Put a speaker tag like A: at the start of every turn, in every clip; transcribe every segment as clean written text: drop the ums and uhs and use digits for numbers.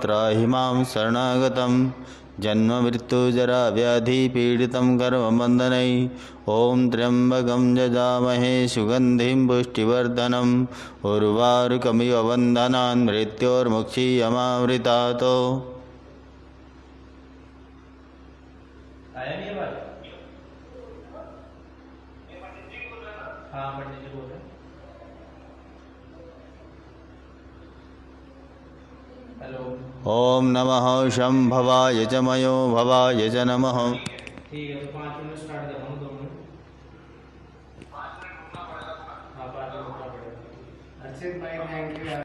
A: त्राहि मां शरणागतं जन्म मृत्यु जरा व्याधि पीडितं कर्मबन्धनैः। ॐ त्र्यम्बकं यजामहे सुगन्धिं पुष्टिवर्धनम् उर्वारुकमिव बन्धनान् मृत्योर्मुक्षीयमामृतात्।
B: आया नहीं है बात? हाँ पंडित जी बोल रहे हैं। हेलो।
A: ओम नमः शंभवाय च मयो भवाय च नमः।
B: ठीक है तो 5 मिनट स्टार्ट कर रहा हूँ 2 मिनट। हाँ 5 मिनट रुकना पड़ेगा। अच्छे भाई थैंक यू यार।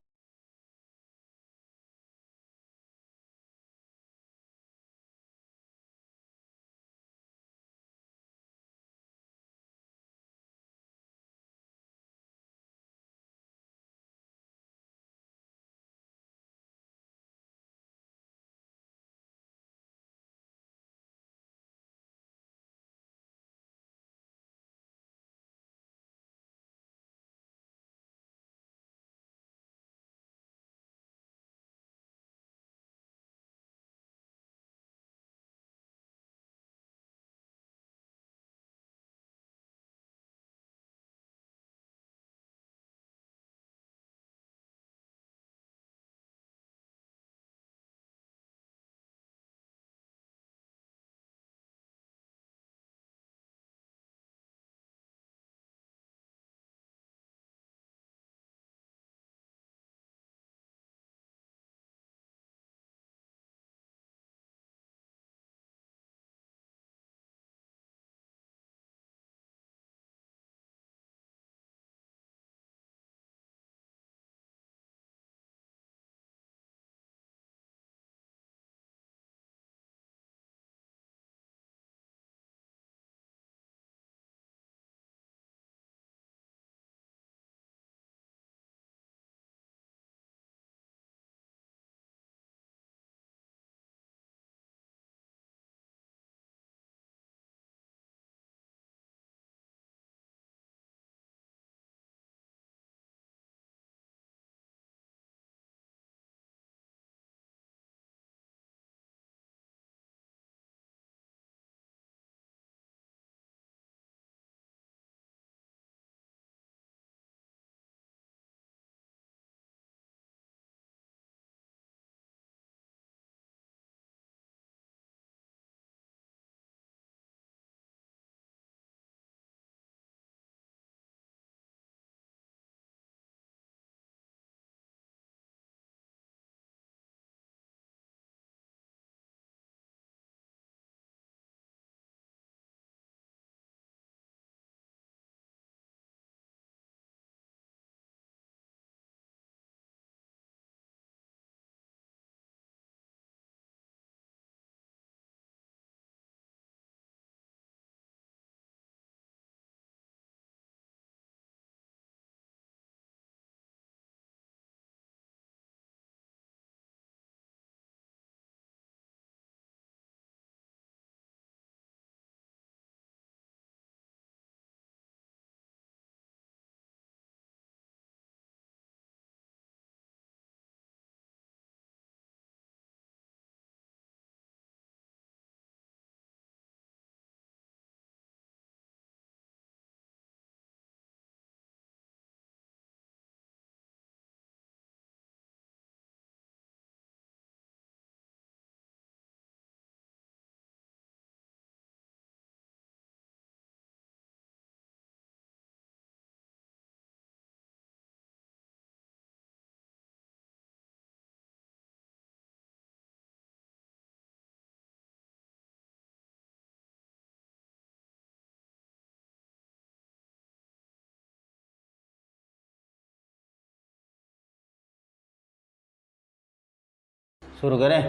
A: शुरू करें।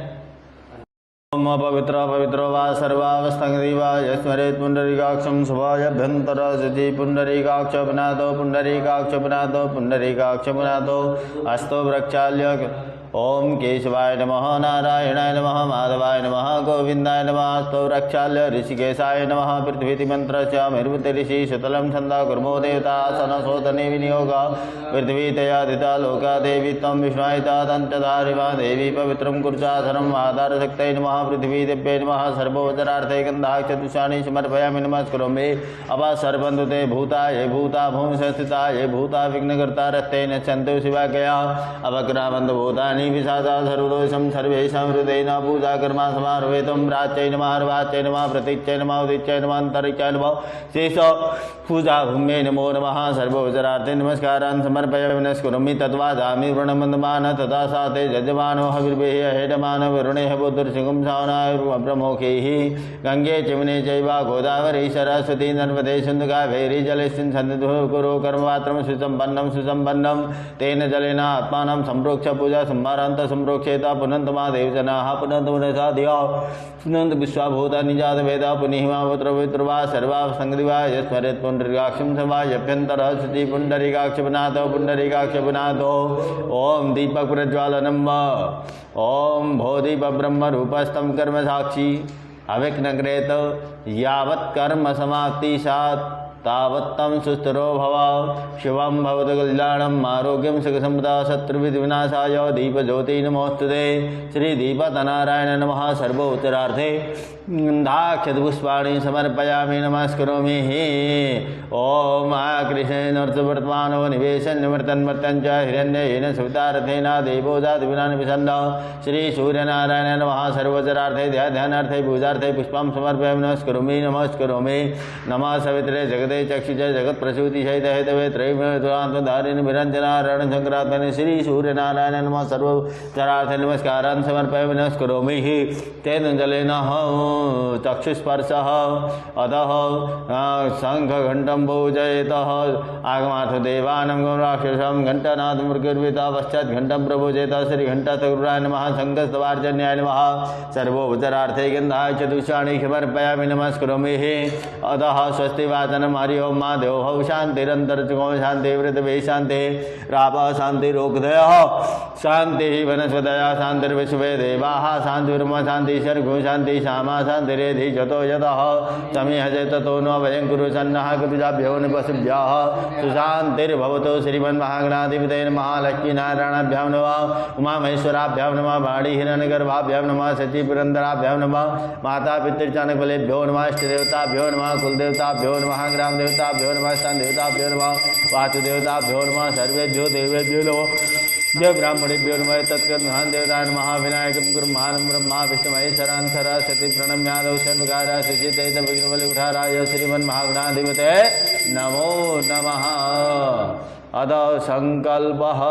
A: ओम पवित्र पवित्रो वा सर्वावस्थंगदिवाय स्मरेत् पुंडरीकाक्षं शुभाभ्यंतरशुचि पुंडरीकाक्ष पुनातो पुंडरीकाक्ष पुनातो पुंडरीकाक्ष पुनातो अस्तो वृक्षाल्य ओम केशवाय नमः नारायणाय नमः माधवाय नमः गोविंदाय नमः स्तौ रक्षाल्य ऋषिकेशाय नमः पृथ्वीतिमन्त्रस्य मेरुपति ऋषि शतलं छन्दा कुर्मो देवता सनसोदने विनियोग पृथ्वी तयादिता लोका देवी त्वं विष्णुयिता दन्तधारिमा देवी पवित्रं कुर्चासनम् आधारशक्तये नमः पृथ्वी देव्यै नमः सर्वोच्चरार्थे गन्धाक्षतुषाणि समर्पयामि नमस्करोमि अवा सर्वन्तु ते भूता ये भूता भूमिस्थिता ये भूता विघ्नकर्ता रत्तेन सन्तु शिवाकया अवक्रामन्तु भूतानि विशाखा सर्वदोषं सर्वेषां हृदयेन पूजा कर्मा समारोहेतुं प्राच्यै नमः अर्वाच्यै नमः प्रतीच्यै नमः उदिच्यै नमः अन्तरिक्षै नमः शेष पूजा भूम्यै नमो नमः सर्वोच्चरार्थे नमस्कारान् समर्पयामि नमस्करोमि तद्वादामि वृणमन्दमान तथा साते यजमानो हविर्वेह हेडमान वरुणेः बुद्धुर्सिंहं सावनाय ब्रह्मोखैः गंगे चिमने चैव गोदावरी सरस्वती नर्मदे सिन्धु कावेरी जलेऽस्मिन् सन्निधौ कुरु कर्मपात्रं सुसम्पन्नं तेन जलेन आत्मानं सम्प्रोक्ष पूजा संवारान्त सम्प्रोक्षेत पुनन्त महादेव जनाः पुनन्त मनसा धिया पुनन्त विश्वाभूतानि जात वेद पुनिहिमा पुत्र पवित्रवा सर्वा संगदिवा यस्मरेत् पुण्डरीकाक्षं सवा यभ्यन्तरः शुचि पुण्डरीकाक्षपनाथो ओम दीपक प्रज्वालनम ओम भोदीप ब्रह्म रूपस्थम कर्म साक्षी अविघ्नग्रेत यावत् कर्म समाप्ति सात् तावत्तं सुस्थिरो भव शिवं भवतु कल्याणम् आरोग्यं सुखसम्पदा शत्रुविघ्नविनाशाय दीपज्योति नमोस्तुते श्री दीपतनारायण नमः सर्वोत्तरार्थे गन्धाक्षतपुष्पाणि समर्पयामि नमस्करोमि ओम कृष्णेनर्तवर्तमानो निवेशन्यवर्तन्वर्तञ्च हिरण्येन सुवितारथेन देवो जातिविनानि विसन्न श्री सूर्यनारायण नमः सर्वोच्चरार्थे ध्यानार्थे पूजार्थे पुष्पं समर्पयामि नमस्करोमि नमः सवित्रे जगते चक्षुषे जगत्प्रसूति सहित हेतवे त्रयीमेवान्तधारिणि निरञ्जनारायण शंकरात्मने श्री सूर्यनारायण नमः सर्वोच्चरार्थे नमस्कारान् समर्पयामि नमस्करोमि तेन जलेन चक्षुस्पर्शः अधः शङ्खघण्टं भोजयेतः आगमाथ देवानं राक्षसं घण्टनाथ मृगर्विता पश्चात् घण्टं प्रभोजयेत श्रीघण्टस्थगुराय नमः शङ्खस्तवार्जन्याय नमः सर्वोपचारार्थे गन्धाय चतुष्षाणि समर्पयामि नमस्करोमि अधः स्वस्ति वाचनं हरि ओं मा देवो शान्तिरन्तरिक्षो शान्तिवृतवे शान्ति रापः शान्तिरोगधयः शान्तिः वनस्पतयः शान्तिर्विश्वे देवाः शान्तिर्ब्रह्म शान्ति सर्गो शान्ति श्यामा शान्तिरेधि जतो यतः तमिहजे ततो न वयं कुरु सन्नः कपिजाभ्यो निपशुभ्यः सुशान्तिर्भवतो श्रीमन्महागणाधिपतये महालक्ष्मीनारायणाभ्यां नमः उमामहेश्वराभ्यां नमः वाणी हिरण्यगर्भाभ्यां नमः सचिपुरन्दराभ्यां नमः माता पितृचानकबलेभ्यो नमः इष्टदेवताभ्यो नमः कुलदेवताभ्यो नमः ग्रामदेवताभ्यो नमः स्थानदेवताभ्यो नमः वासुदेवताभ्यो नमः सर्वेभ्यो देवेभ्यो नमः देव ब्राह्मणेभ्यो नमः तत्कर्महान् देवताय नमः विनायकं गुरुमहानं ब्रह्मा विष्णुमहेश्वरान् सरस्वती प्रणम्यादौ सर्वकार्या सुचितैत विघ्नबलिकुठाराय श्रीमन्महागणाधिपतये नमो नमः अद संकल्पः।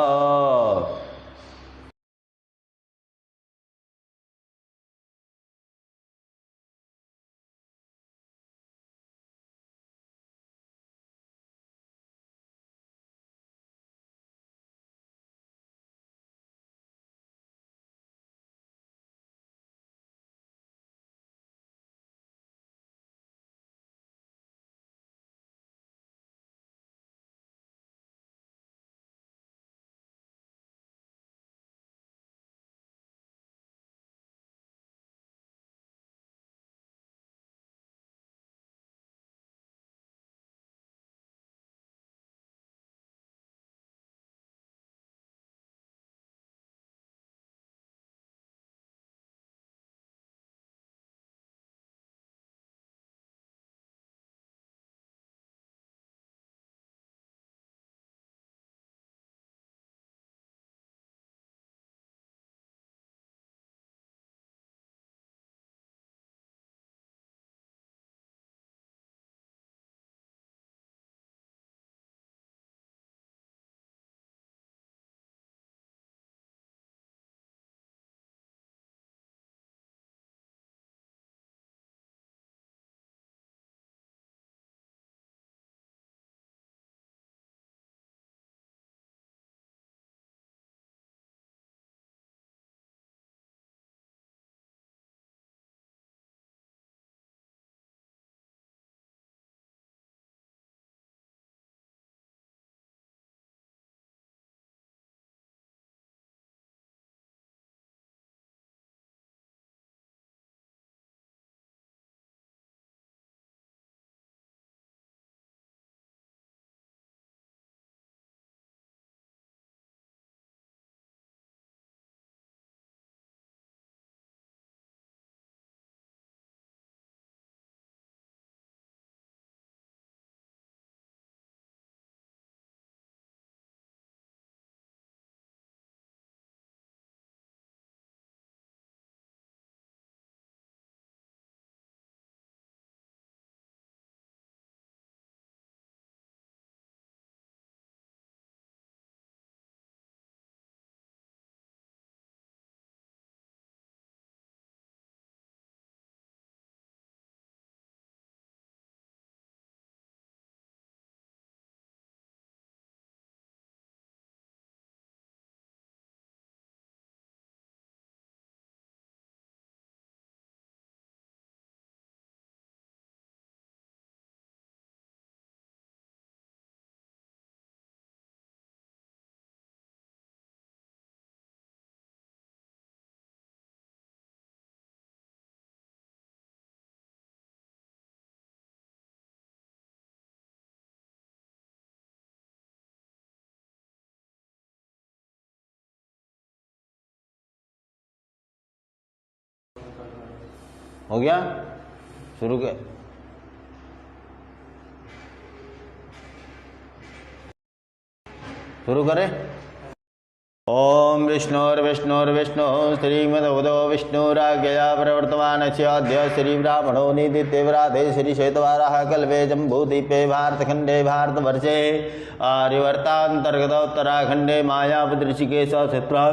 A: हो गया? शुरू के शुरू करें। ओम विष्णुर्विष्णुर्विष्णु श्रीमदुदो विष्णुराज्ञया प्रवर्तमानस्य अद्य श्रीब्राह्मणो निदित्यव्राते श्रीश्वेतवाराः कल्पे जम्बूद्वीपे भारतखण्डे भारतवर्षे आर्यवर्तान्तर्गत उत्तराखण्डे मायापुत्रऋषिकेश क्षेत्रा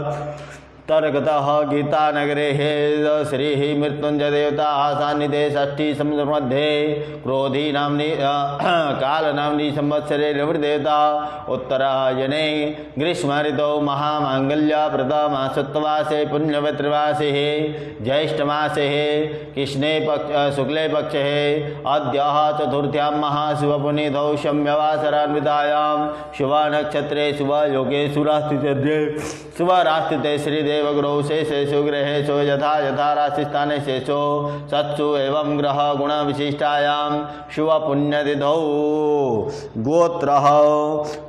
A: तर्गतः गीतानगरे हे श्री मृत्युंजय देवता सान्निधे षष्ठी मध्ये क्रोधी नाम्नि काल नाम्नि संवत्सरे रविर्देवता उत्तरायणे ग्रीष्म ऋतौ महामांगल्य प्रथमासत्वासे पुण्यवत्रवासे ज्येष्ठमासे कृष्णे शुक्ले पक्षे अद्य चतुर्थ्यां महाशिवपुनीतौ शम्यवासरान्वितायां शुभनक्षत्रे शुभयोगे शुभरास्थिते शुभरास्थिते श्रीदेव गुरौ शेषेषु ग्रहेषु यथा यथा राशिस्थाने शेषो सत्सु एवं ग्रह गुण विशिष्टायां शुभ पुण्यतिथौ गोत्रः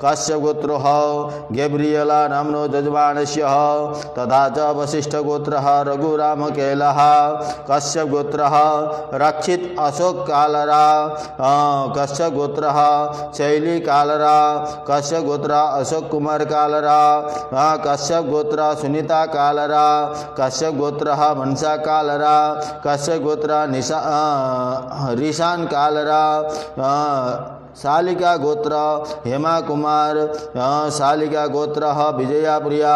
A: कस्य गोत्रः गैब्रियला नाम्नो यजमानस्य तथा च वसिष्ठगोत्रः रघुरामकेलः कस्य गोत्रः रक्षित अशोक कालरा कस्य गोत्रः शैली कालरा कस्य गोत्रः अशोक कुमार कालरा कस्य गोत्रः सुनीता कालरा कस्य गोत्रः मनसा कालरा कस्य गोत्रः ऋषान कालरा शालिका गोत्र हेमा कुमार शालिका गोत्र विजया प्रिया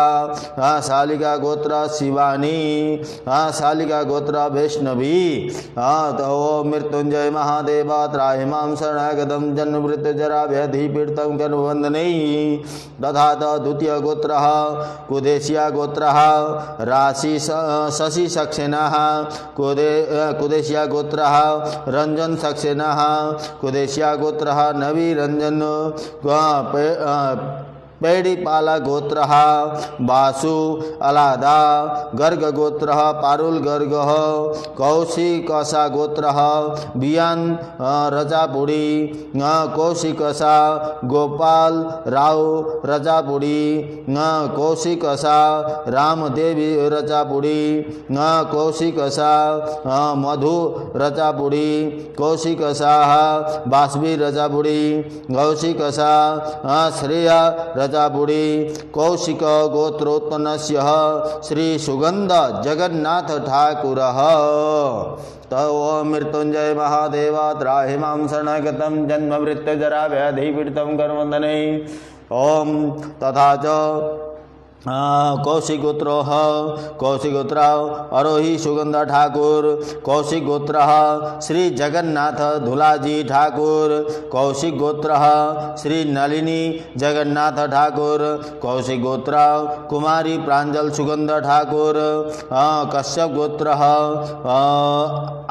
A: शालिका गोत्र शिवानी शालिका गोत्र वैष्णवी तो मृत्युंजय महादेव त्राहिमां शरणागतं जन्म मृत्यु जरा व्याधि पीड़ितं कर्मबन्धनै तथा द्वितीय गोत्र कुदेशिया गोत्र राशि शशि सक्सेना कुदेशिया गोत्र रंजन सक्सेना कुदेशिया गोत्र नवी रंजन पेड़ीपाला गोत्र बासु अलादा गर्ग गोत्र पारुल गर्ग कौशिकसा गोत्र बियान रजापुड़ी कौशिकसा गोपाल राव रजापुड़ी कौशिकसा रामदेवी रजापुड़ी कौशिकसा मधु रजापुड़ी कौशिकसा बासवी रजापुड़ी कौशिकसा श्रेया रजापुड़ी कौशिक गोत्रोत्पन्नस्य श्री सुगंध जगन्नाथ ठाकुर तव मृत्युंजय महादेव त्राहि मां शरणगतं जन्म मृत्यु जरा व्याधि पीड़ितं कर्मबन्धनै ओम तथा च कौशिकगोत्रो कौशिकगोत्र आरोही सुगंध ठाकुर कौशिकगोत्र श्री जगन्नाथ धुलाजी ठाकुर कौशिकगोत्र श्री नलिनी जगन्नाथ ठाकुर कौशिकगोत्र कुमारी प्रांजल सुगंध ठाकुर कश्यप गोत्र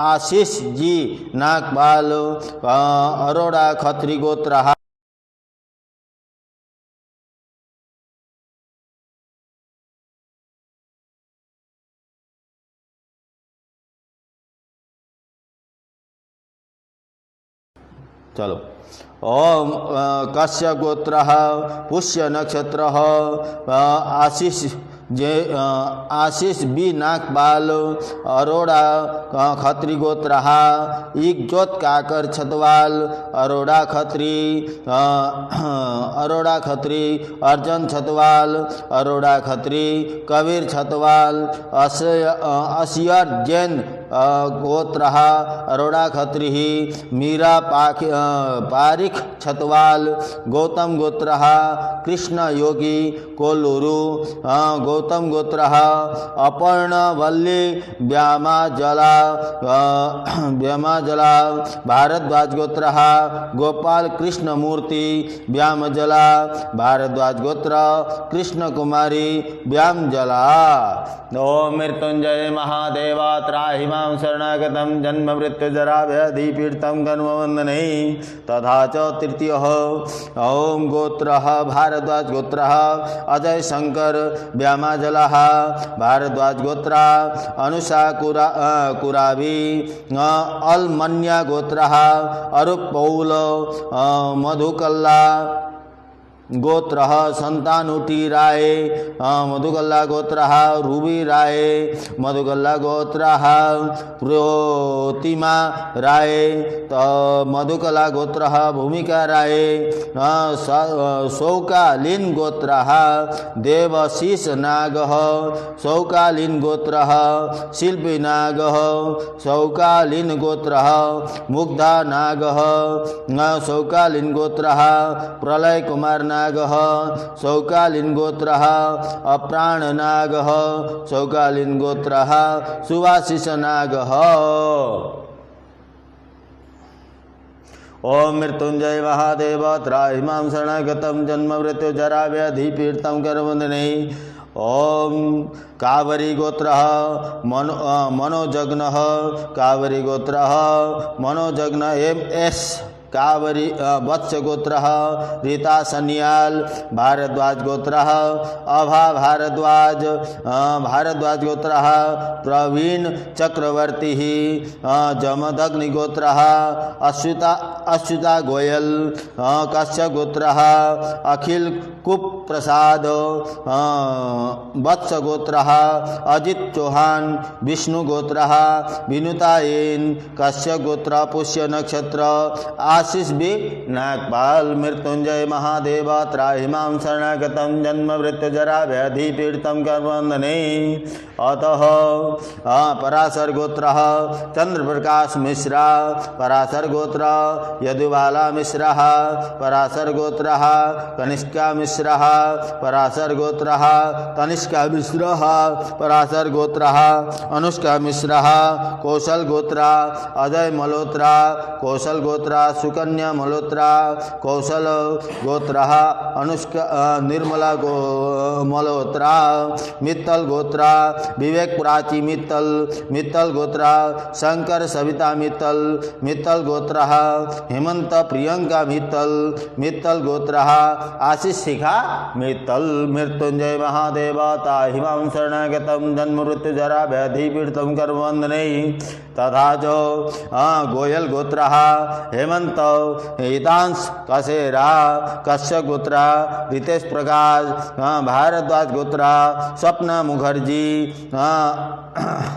A: आशीष जी नागपाल अरोड़ा खत्री गोत्र चलो ओम कश्यप गोत्र पुष्य नक्षत्र आशीष आशीष बी नागपाल अरोड़ा खत्री गोत्र इकजोत काकर छतवाल अरोड़ा खत्री अर्जन छतवाल अरोड़ा खत्री कबीर छतवाल असियर जैन गोत्र अरोड़ा खत्री मीरा पारिक छतवाल गौतम गोत्र कृष्ण योगी कोल्लूरू गौतम गोत्र अपर्णवल्ली व्यामाजला भारद्वाज गोत्र गोपाल कृष्ण मूर्ति व्यामजला भारद्वाज गोत्र कृष्ण कुमारी व्यामजला ओम मृत्युंजय महादेव त्राहि मां शरणागतं जन्म मृत्यु जरा व्याधि पीड़ितं कर्मबन्धनै तथा च तृतीय ओम गोत्र भारद्वाज गोत्र अजय शंकर व्यामाजला भारद्वाज गोत्र अनुषा कुरावी अलमन्या गोत्र अरूप पौल मधुकल्ला गोत्र संतानुटी राय मधुगल्ला गोत्र रूबी राय मधुगल्ला गोत्र प्रोतिमा राय मधुकला गोत्र भूमिका राय सौकालीन गोत्र देवशीष नाग सौकालीन गोत्र शिल्पी नाग सौकालीन गोत्र मुग्धा नाग सौकालीन गोत्र प्रलय कुमार नाग सौकालीन गोत्र अप्राण नाग सौकालीन गोत्र सुवाशिष नाग। ओम मृत्युंजय महादेव त्राहि मां शरणगतं जन्म मृत्यु जरा व्याधि पीडितं करवंदने। ओम कावरी गोत्र मनोजग्न कावरी गोत्र मनोजग्न एम.एस. कावरी वत्स गोत्र रीता सन्याल भारद्वाज गोत्र अभा भारद्वाज भारद्वाज गोत्र प्रवीण चक्रवर्ती जमदग्नि गोत्र अच्युता गोयल कश्यप गोत्र अखिल कुप प्रसाद वत्स गोत्र अजित चौहान विष्णु गोत्र विनुतायन कश्यप गोत्र पुष्य नक्षत्र आशीष बी नागपाल। मृत्युंजय महादेव त्राहि मां शरणागतं जन्म मृत्यु जरा व्याधि पीडितं करवंदने। अतः पराशर गोत्र चंद्रप्रकाश मिश्रा पराशर गोत्र यदुबाला मिश्रा पराशर गोत्र कनिष्का मिश्रा पराशर गोत्र तनिष्का मिश्रा पराशर गोत्र अनुष्का मिश्रा कौशल गोत्र अजय मल्होत्रा कौशल गोत्र सुकन्या मल्होत्रा कौशल गोत्र अनुष्का निर्मला मल्होत्रा मित्तल गोत्र विवेक प्राची मित्तल मित्तल गोत्र शंकर सविता मित्तल मित्तल गोत्र हेमंत प्रियंका मित्तल मित्तल गोत्र आशीष शिखा मित्तल। मृत्युंजय महादेव ताहि मां शरणागतं जन्म मृत्यु जरा व्याधि पीडितं करवंदने। तथा जो गोयल गोत्र हेमंत हितांश कसेरा कश्यप गोत्र रितेश प्रकाश भारद्वाज गोत्र स्वप्न मुखर्जी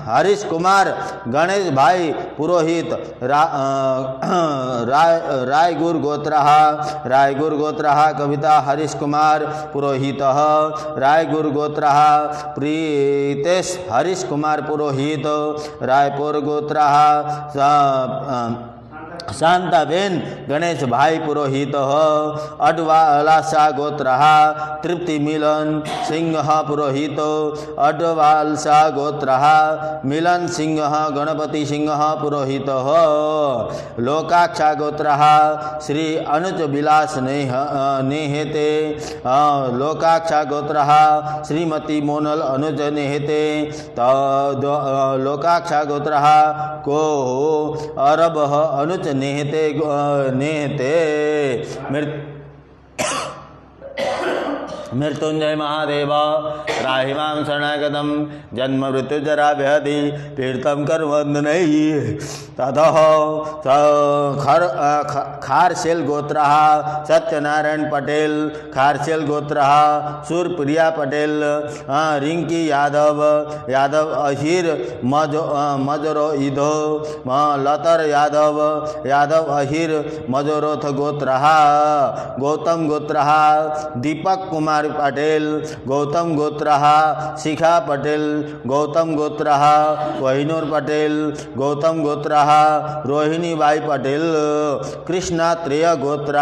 A: हरीश कुमार गणेश भाई पुरोहित रायगुर गोत्र कविता हरीश कुमार पुरोहित रायगुर गोत्र प्रीतेश हरीश कुमार पुरोहित रायपुर गोत्र शांताबेन गणेश भाई पुरोहित अडवालसा गोत्र तृप्ति मिलन सिंह पुरोहित अडवालसा गोत्र मिलन सिंह गणपति सिंह पुरोहित लोकाक्षा गोत्र श्री अनुज विलास नेहते लोकाक्षा गोत्र श्रीमती मोनल अनुज नेहते लोकाक्षा गोत्र को अरब अनुज नेहते मृत्युंजय महादेव त्राहि मां शरणागतं जन्म मृत्यु जरा व्याधि पीडितं करवंदने। ततः खारसेल गोत्र सत्यनारायण पटेल खारसेल गोत्र सूरप्रिया पटेल रिंकी यादव अहिर मजरो ईदो लतर यादव अहिर मजोरोथ गोत्र गौतम गोत्र दीपक कुमार पटेल गौतम गोत्र शिखा पटेल गौतम गोत्र कोहिनूर पटेल गौतम गोत्र रोहिणी बाई पटेल कृष्णा त्रेय गोत्र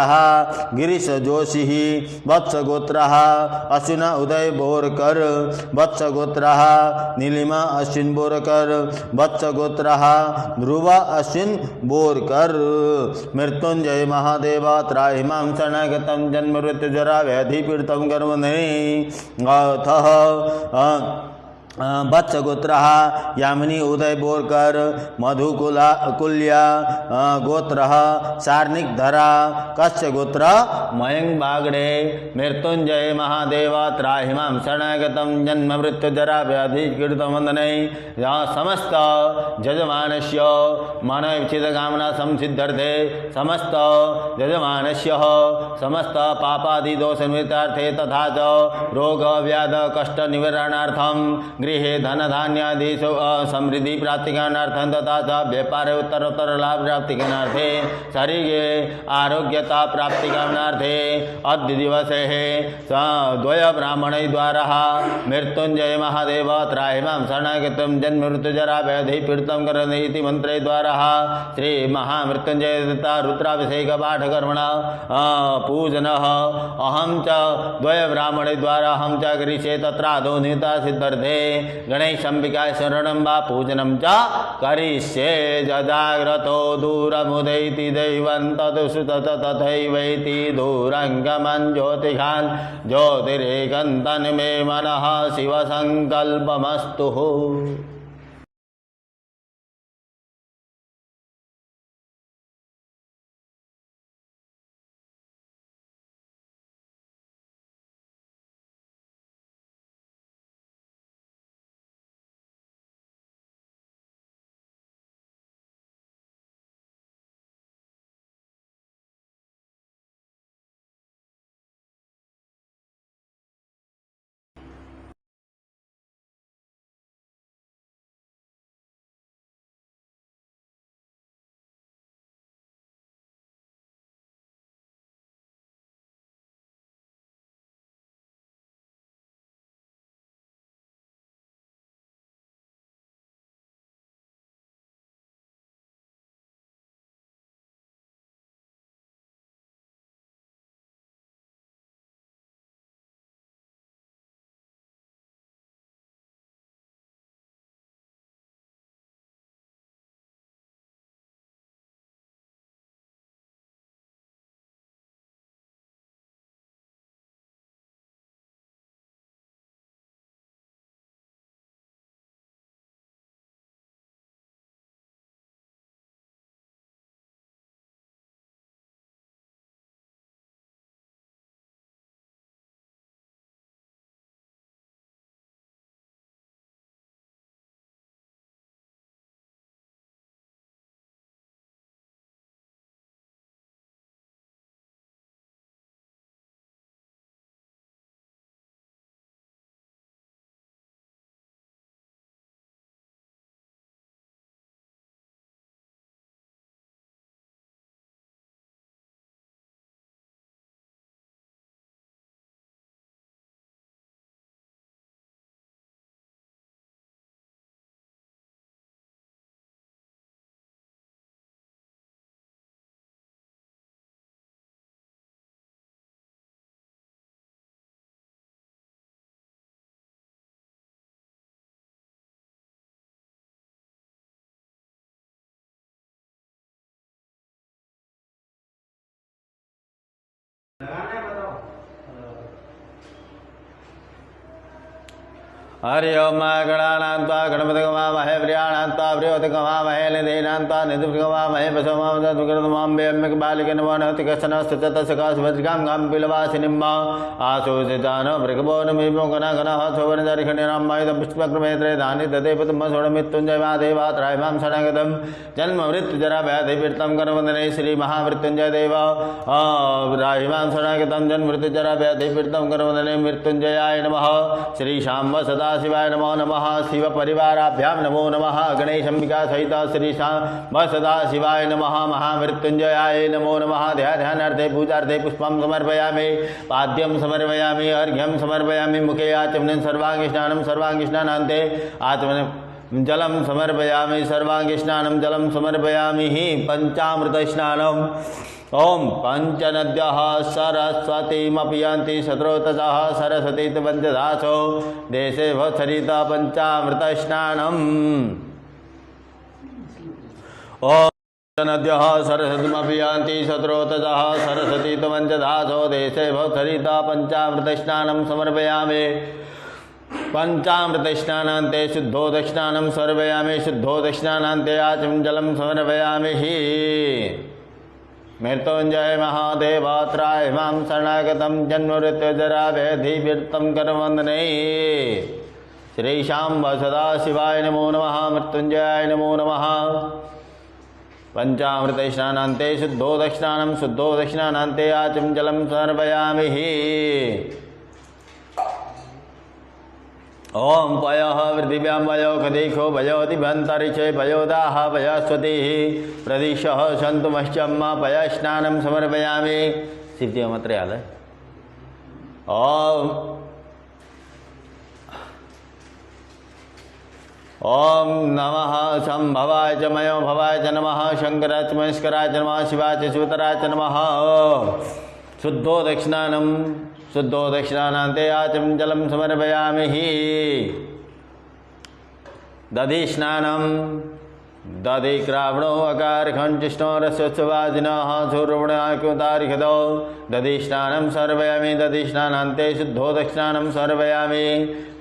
A: गिरीश जोशी वत्स गोत्र अश्विन उदय बोरकर वत्स गोत्र नीलिमा अश्विन बोरकर वत्स गोत्र ध्रुव अश्विन बोरकर। मृत्युंजय महादेव त्राहि मां शरणागतं जन्म मृत्यु जरा व्याधि पीडितं करवंदने। अथ वत्सगोत्रः यामिनी उदय बोरकर मधुकुला कुल्या गोत्रः सार्निकधरा कस्य गोत्र मयंक बागड़े मृत्युंजय महादेव त्राहिमां शरणागतं जन्म मृत्यु जरा व्याधि कीर्तन वंदने समस्त जजमानस्य मनोचित कामना संसिद्धर्थे समस्त जजमानस्य समस्त पापादि दोष निवृत्तार्थे तथा च रोग व्याध कष्ट निवारणार्थम गृहे धन धान्यादि समृद्धि प्राप्तिकरणार्थं तथा च व्यापारे उत्तरोत्तर लाभ प्राप्तिकरणार्थे शरीरे आरोग्यता प्राप्तिकरणार्थे अद्य दिवसे द्वय ब्राह्मणै द्वारा मृत्युंजय महादेव त्राहिमां शरणागतं जन्म मृत्यु जरा व्याधि पीडितं करोति इति मंत्रे द्वारा श्री महामृत्युंजय दत्ता रुद्राभिषेक पाठ कर्मणा पूजनः अहं च द्वय ब्राह्मणै द्वारा अहं च करिष्ये तत्रादौ निहिता सिद्धर्थे गणेशंबिका शरणं वा पूजनं च करिष्ये जाग्रतो दूरमुदैति दैवं तदुसुत तथैवैति दूरङ्गमं ज्योतिषान् ज्योतिरेकन्तं मे मनः शिवसङ्कल्पमस्तु। हरि ओम गणानान्त्वा गणपतिगमामहे प्रियाणान्त्वा प्रियोतिगमामहे निधीनान्त्वा निधिगमामहे वसमामदुर्गमाम्बे अम्बिक बालिके नमो नमति कश्चनस्ततसकाशवज्गां गां पिलवासिनिम्ब आशोचितान मृगभोनमीमो गणगणः शोभनजरिखण्डिरामायुधं पुष्पक्रमेत्रे धानि ददे पद्मसोडमृत्युञ्जय महादेवा त्राहिमां शरणगतं जन्म मृत्युजरा व्याधिपीडितं करवन्दने श्री महामृत्युञ्जय देव त्राहिमां शरणगतं जन्म मृत्युजरा व्याधिपीडितं करवन्दने मृत्युञ्जयाय नमः श्री शाम्ब सदा शिवाय नमो नमः शिव परिवाराभ्यां नमो नमः गणेशंबिका सहित श्री शाम्ब सदा शिवाय नमः महामृत्युंजयाय नमो नमः ध्यानार्थे पूजार्थे पुष्पं समर्पयामि पाद्यं समर्पयामि अर्घ्यं समर्पयामि मुखे आचमनं सर्वांगीस्नानान्ते आचमनं जलं समर्पयामि सर्वांगीस्नानं जलं समर्पयामि पंचामृतस्नानम् ओम पंचनद्यः सरस्वतीमपि यान्ति शत्रुतजः सरस्वती पंचदासो देशे भवत्सरित पंचामृतस्नानम् ओम नद्यः सरस्वतीमपि यान्ति शत्रुतजः सरस्वती पंचदासो देशे भवत्सरित पंचामृतस्नानं समर्पयामि पंचामृत स्नानान्ते शुद्धो दक्षिणानं समर्पयामि शुद्धो दक्षिणानान्ते आचमन जलं समर्पयामि हि मृत्युंजय महादेवात्राय मां शरणागतं जन्ममृत्युजरा व्याधिविरतं करवन्दने श्रीशाम्ब सदाशिवाय नमो नमः मृत्युंजयाय नमो नमः पंचामृत स्नानान्ते शुद्धो दक्षिणानं शुद्धो दक्षिणानान्ते आचमन जलं समर्पयामि हि ओम पयः पृथिव्यां वयो खदेशो वयोदिभन्तरिक्षे वयोदाः वयस्वतिः प्रदिशः सन्तुमश्चम्मा पयस्नानं समर्पयामि शिवजी मात्र आलं ओम नमः संभवाय च मयो भवाय च नमः शंकराय च महेश्वराय च नमः शिवाय च शिवतराय च नमः शुद्धो दक्षिणानान्ते आचमन जलं समर्पयामि हि दधि स्नानं दधि क्रावणो अकारखण्डिष्णो रसोत्सवादिनः सूर्यवणाकुतारिखदो दधि स्नानं समर्पयामि दधि स्नानान्ते शुद्धो दक्षिणानं समर्पयामि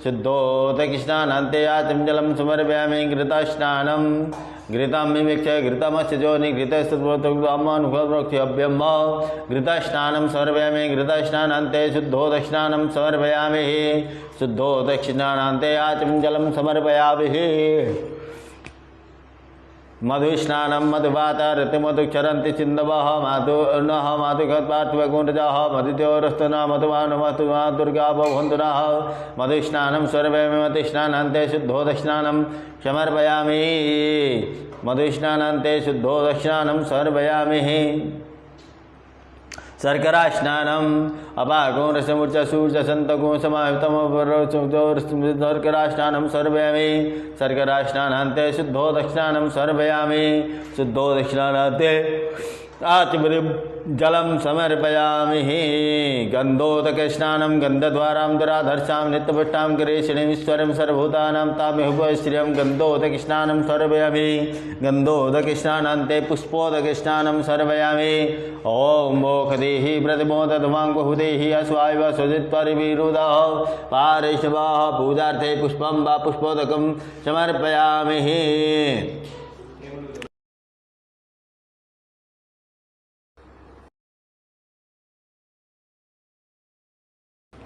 A: शुद्धो दक्षिणानान्ते आचमन जलं समर्पयामि घृतस्नानं घृतं मिमिक्ष्य घृतमस्य जोनि घृतस्तुभ्यम घृतस्नानं समर्पयामि घृतस्नानान्ते शुद्धो दक्षिणानं समर्पयामि शुद्धो दक्षिणानान्ते आचमन जलं समर्पयामि मधुस्नानं मधुवातारतिमधुक्षरन्ति सिन्धवः मातुर्नः मातुखत्पार्थिवगुणजः मधुत्योरस्तुनः मधुमानुमधुमा दुर्गा भवन्तु नः मधुस्नानं समर्पयामि मधुस्नानान्ते शुद्धो दक्षिणानं समर्पयामि मधुस्नानान्ते शुद्धो दक्षिणानं समर्पयामि शर्करा स्नानम अपागुण रसमूर्च सूर्च संतगुण समाहितम शर्करा स्नानं समर्पयामि शर्करा स्नानान्ते शुद्धो दक्षिणानं समर्पयामि शुद्धो दक्षिणानान्ते आचमन जलं समर्पयामि गंधोदक स्नानं गंधद्वारां दुराधर्षां नित्यपुष्टां गिरीशिणीश्वरं सर्वभूतानां तामिहुः श्रियं गंधोदक स्नानं समर्पयामि गंधोदक स्नानान्ते पुष्पोदक स्नानं समर्पयामि ओम मोक्षदेहि प्रतिमोदधुमाङ्गुहुदेहि अस्वायव सुजित्परिविरुदः पारिषवः पूजार्थे पुष्पं वा पुष्पोदकं समर्पयामि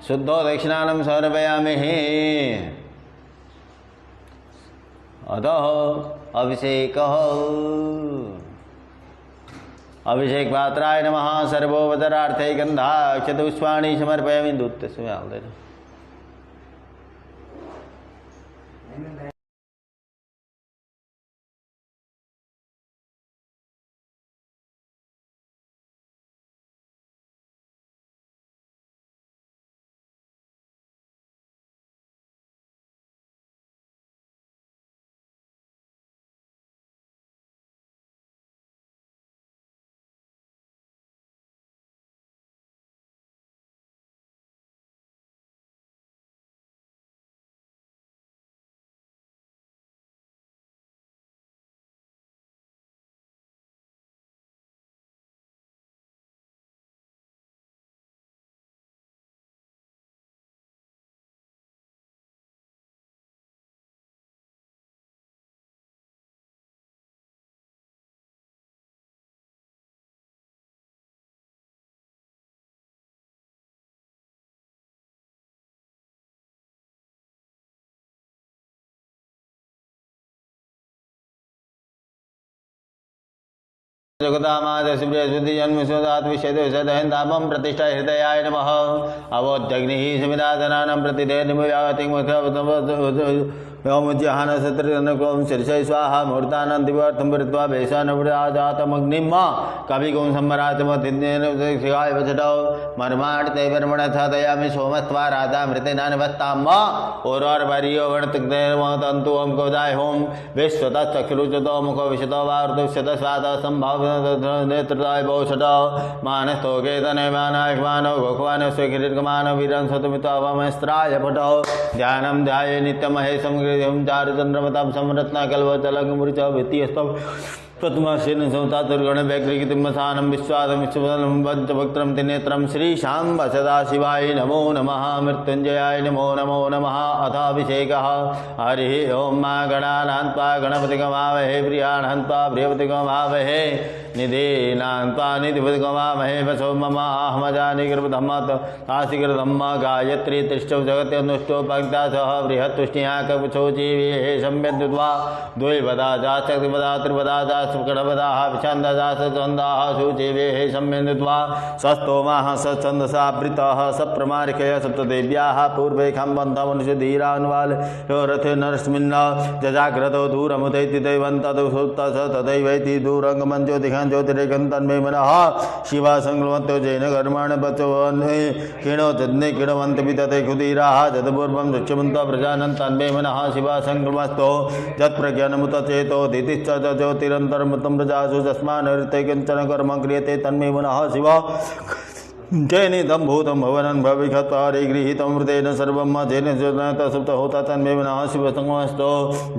A: शुद्धो दक्षिणानं समर्पयामि अतः अभिषेकः अभिषेक पात्राय नमः सर्वोपचारार्थे गन्धाक्षतपुष्पाणि समर्पयामि दूत से आल जगदामादशिवृहस्पति जन्मसुदात्मिषेदहिन्दापं प्रतिष्ठा हृदयाय नमः अवोजग्निः समिदादनानं प्रतिदेहनिमयागतिमुखं व्योमुज्जहान शत्रुघ्नकों शीर्षे स्वाहा मुहूर्तानं दिवार्थं वृत्वा वेशानवराजातमग्निं कविगुं सम्मराजमतिन्येन शिखाय वचटौ मर्माणते वर्मणथ दयामि सोमत्वा राधा मृतेनानिवत्ताम् ओरोर्वर्यो वर्णतन्तु ओं गोदाय हों विश्वतः चक्षुरुचतो मुखो विशतो वार्धुष्यतः स्वादः सम्भाव नेत्रदाय बहुषट मानस्थो केतने मानायमानो गोखवानो स्वीकृतमानो वीरं सतमितावमस्त्राय पटो ध्यानं ध्याये नित्यमहेशं गृहं चारुचन्द्रमतां संरत्ना कल्वचलङ्मुरिच वित्तीयस्तव प्रथमासेन संस्थातुर्गण व्यग्रगितिमसानं विश्वादं विश्वदनं पञ्चभक्त्रं त्रिनेत्रं श्रीशाम्ब सदाशिवाय नमो नमः मृत्युञ्जयाय नमो नमो नमः अथाभिषेकः हरिः ओं मा गणानान्त्वा गणपतिगमावहे प्रियाणान्त्वा प्रियपतिगमावहे निधीनान्त्वा निधिपतिगमावहे वसो मम अहमजानि गर्भधम्मत आशिकृतम्म गायत्री तिष्ठौ जगत्यनुष्ठो पङ्क्ता सह बृहत्तुष्टिया कवचो जीवे संयद्वा द्वैवदा जाचक्तिवदा त्रिवदा जासुकणवदाः विछन्ददाः सचन्दाः सुजीवे संयद्वा सस्तोमाः सच्छन्दसावृतः सप्रमारिकय सप्तदेव्याः पूर्वे खम्बन्धमनुषधीरान्वाल रथे नरस्मिन्न जजाग्रतो दूरमुदैति दैवन्तदुसुत्तस तदैवैति दूरङ्गमं ज्योतिखं ज्योतिरेकं तन्मे मनः शिवा संक्लमत्यो जैन कर्माण बचवन्ने किणो जन्ने किणवन्त विदते खुदीराः जतपूर्वं दृश्यवन्त प्रजानन् तन्मे मनः शिवा संक्लमस्तो जत्प्रज्ञानमुत चेतो दितिश्च ज्योतिरन्तरमृतं प्रजासु तस्मान्नृते किञ्चन कर्म क्रियते तन्मे मनः शिवा जैनिदं भूतं भवनं भविष्यत्वारे गृहीतं मृतेन सर्वं जैन सुप्त होता तन्मे मनः शिवसंगमस्तो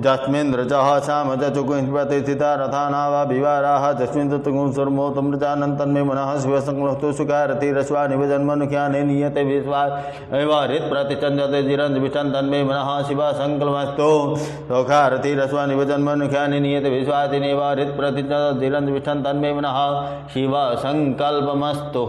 A: जस्मिन्द्रजः सामजचुकुंस्पति स्थिता रथानावा विवाराः जस्मिन् तत्तुं सर्वोतं प्रजानन् तन्मे मनः शिवसंगमस्तो सुकारति रस्वा निवजन्मनुख्याने नियते विश्वास एवरित प्रतिचन्द्रते जिरञ्जविष्टं तन्मे मनः शिवसंकल्पस्तो सुकारति रस्वा निवजन्मनुख्याने नियते विश्वासि निवरित प्रतिचन्द्रते जिरञ्जविष्टं तन्मे मनः शिवसंकल्पमस्तु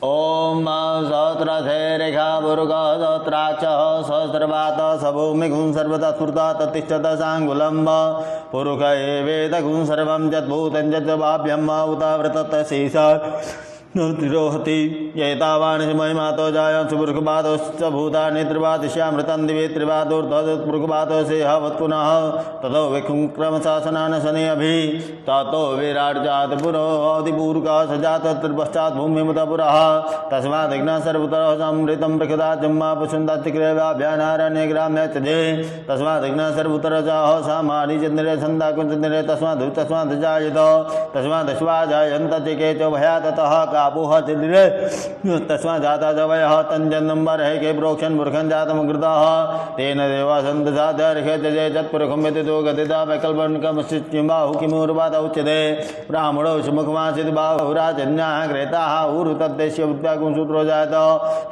A: ओम सहस्रधैरेखा मुरुगा सहस्राक्ष सहस्रपात सभूमिगुं सर्वदा स्फुर्ता ततिष्ठत सांगुलम् पुरुष एवेदगुं सर्वं यद्भूतं यद्भाव्यम् उतावृतत शेषा तिरोहति एतावान् महिमातो जायं सुपुरुषपादोश्च भूतानि त्रिपादिश्यामृतं दिवे त्रिपादोर्धपुरुषपादोषेहवत् पुनः ततो विक्रमशासनान् शनि अभि ततो विराट्जात पुरोदिपूर्वकः सजात त्रिपश्चात् भूमिमुत पुरः तस्माद्घ्नः सर्वतरः समृतं प्रकृता जम्मा पुष्पन्दाच्चक्रेवाभ्यानारण्ये ग्राम्ये च जे तस्माद्घ्नः सर्वतरः सामानि चन्द्रे छन्दाकुञ्चन्द्रे तस्मात् जायत तस्मादश्वाजायन्त चिके च भया ततः कापुह चन्द्रे तस्मात् जाता च वयः तञ्जन्नम्बर है के प्रोक्षन् मूर्खन् जातमकृतः तेन देवासन्तसाध्यर्घ्य जय जत्पुरुखं व्यतितो गतिदा वैकल्पन्कमश्चिबाहु किमूर्वाद उच्यते ब्राह्मणो सुमुखमासीत् बाहुराजन्याः क्रेताः ऊरु तद्देश्य उत्प्याकुं सूत्रो जात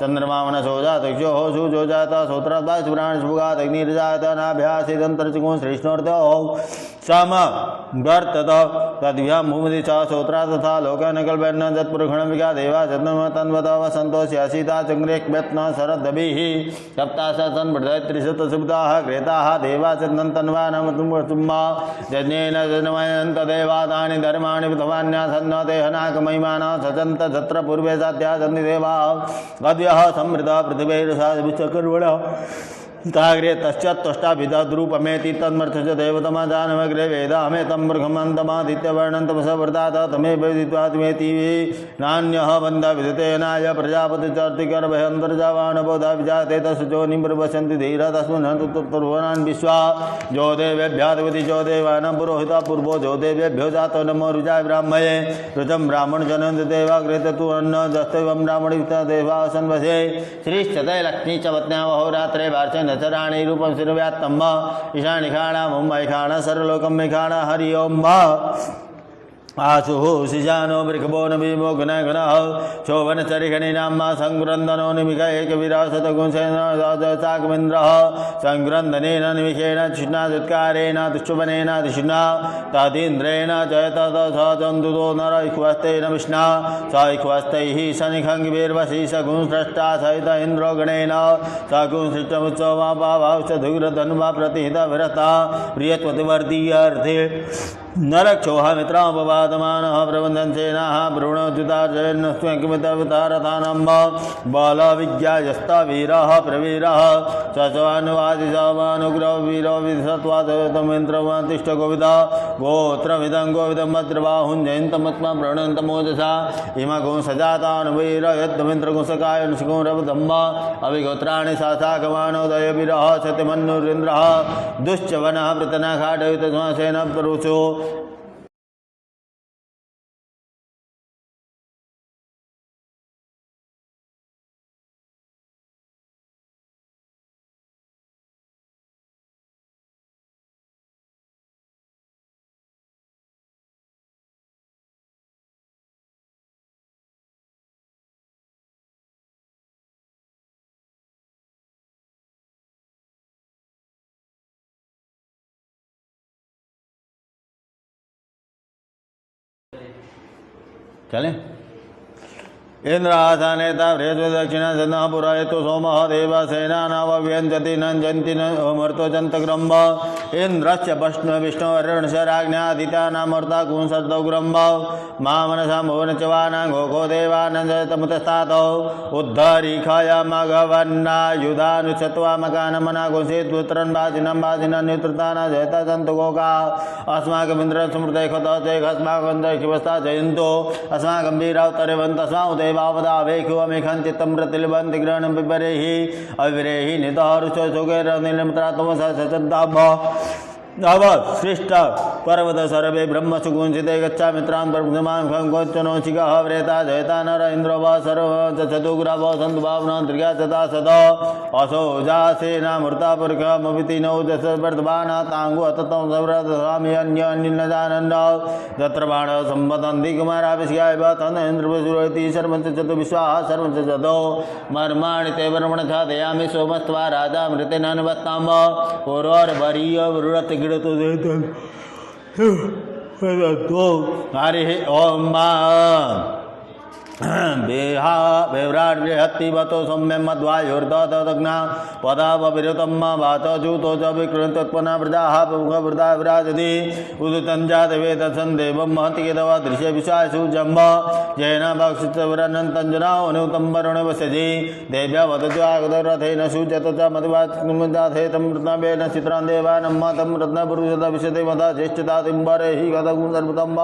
A: चन्द्रमामनसो जातक्षो सूजो जात सोत्राद्वासुप्राणसुभुगात् अग्निर्जात नाभ्यासीदन्तर्चिको श्रेष्ठोऽर्थो सम वर्तत तद्भ्यां भूमिति च सोत्रा तथा लोकानकल्पन्न जत्पुरुषणविका देवा जन्मतन्वत वसन्तोष्यासीता चङ्ग्रेक्व्यत्न शरदभिः सप्ताश सन्वृतत्रिशतसुब्धाः क्रेताः देवा चन्दन्तन्वानमतुम्बा यज्ञेन जन्मयन्त देवादानि धर्माणि प्रथमान्यासन्न देहनाकमहिमानः सचन्त तत्र पूर्वे साध्या सन्ति देवाः अद्यः समृतः पृथिवीर्षा विश्वकर्मणः ताग्रे तश्चात्ष्टाभिद्रूपमेति तन्मर्थच देवतमा जानमग्रे वेदामे तं मृगमन्तमादित्यवर्णन्तमसवर्तात् तमेव विदित्वात्मेति नान्यः बन्धा विदितेनाय प्रजापतिचर्तिकर्भयन्तर्जावाणबोधा विजाते तस्जो निम्प्रवसन्ति धीरा तस्मिन् विश्वा जो देवेभ्याधिपति जो देवानां पुरोहिता पूर्वो जो देवेभ्यो जातो नमो रुजाय ब्राह्मये रुजं ब्राह्मणजनन्द देवाग्रे तु अन्न जस्तैवं ब्राह्मणयुक्ता देवासन्वसे श्रीश्चते लक्ष्मी च पत्न्या अहोरात्रे वार्चे नचराणि रूपं शिरव्यात्तम्म ईशानि खाणा मुम्बै खाणा सर्वलोकं मे खाणा हरि ओं आशुः शिशानो वृषभो नभीमो घनघनः शोभनचरिघनिनाम्मा सङ्ग्रन्दनो निमिष एकविराशतगुंसेन्द्रः सङ्ग्रन्दनेन निमिषेण कृष्णादुत्कारेण दुष्टुवनेन दिशुना तदीन्द्रेण जयतत स चन्दुतो नर इक्वस्तेन विष्णा स इक्वस्तैः शनिखङ्गिभिर्वशी सगुंस्रष्टा सहित इन्द्रगणेन सगुंसृष्टमुत्सवाभावश्च धुग्रधन्वा प्रतिहितविरता प्रियत्वतिवर्तीयर्थे नरक्षोह मित्रापवा वादमानः प्रबन्धन् सेनाः भ्रूणच्युताजयन्नस्त्वकिमितवतारथानम्ब बलविज्ञायस्तवीरः प्रवीरः शशवानुवादिशवानुग्रह वीरो विधसत्वादमिन्द्रवतिष्ठगोविदा गोत्रमिदं गोविदं भद्रबाहुं जयन्तमत्मा प्रणन्तमोजसा इमगुं सजातानुवीरयद्दमिन्द्रगुंसकाय नुषगुं रवदम्ब अभिगोत्राणि सासागमानोदयवीरः सत्यमन्नुरिन्द्रः दुश्चवनः पृतनाखाटयुतसेन परुषो चले इंद्रासनेता बृहस्पति दक्षिणा सन्नः पुरायतो सोमः देवसेनानावव्यञ्जति नञ्जन्ति मर्त्वजन्तग्रम्भ इन्द्रस्य विष्णुवर्षराज्ञादित्यानामर्ता कुंसर्दौग्रम्भ मा मनसा भुवनचवानां घोघो देवानन्दतमुतस्तातौ उद्धरिखायामघवन्नायुधानुचत्वामकानमना घोषेत्पुत्रन् वाजिनं वाजिनन्युत्रताना जयता सन्तु गोका अस्माकमिन्द्रं स्मृते खतः चैकस्माकन्दशिवस्ता जयन्तो अस्माकं वीरावतरेवन्तस्मा उदेवावदावेखुवमेखं चित्तं प्रतिलिबन्ति ग्रहणं बिबरेहि अविरेहि नितहरुषो सुगैरनिलमत्रात्मसा सचन्ताभ अव श्रेष्ठ पर्वत सर्वे ब्रह्म सुगुंसिते गच्छामित्रां प्रभुमां गोचनो शिखः व्रेता जयता नर इंद्र वा सर्व चतुग्रव सन्तु भावना त्रिया सदा सदा असो जासेना मृतापुरखमविति नौ दश वर्धमाना तांगु अततं सव्रत स्वामी अन्य अन्य जानन्द तत्र बाण संवदन्ति कुमाराभिषयाय तन्न इंद्रवसुरति सर्वं च चतु विश्वाः सर्वं च चतो मर्माणि ते वर्मण खादयामि सोमस्त्वा राजा मृतेन अनुवत्ताम पूर्ववरीय वृरत तो हरि ओम बेहाट बृहत्तिवतो सौम्यं मध्वायुर्दग्ना पदावविरुतं वाचजूतो च विकृतोत्पन्ना प्रजाः प्रमुखवृता विराजति उदुतञ्जातवेदसं देवं महति केदवा दृश्य विशासु जम्ब जैन भक्षितवरनन्तञ्जना अनुतं वरुण वसजि देव्या वदतु आगतरथेन सुजत च मधुवाचेतं रत्नवेन चित्रां देवानं मतं रत्नपुरुषत विशते मता ज्येष्ठता तिम्बरेहि गतगुं सर्वतम्ब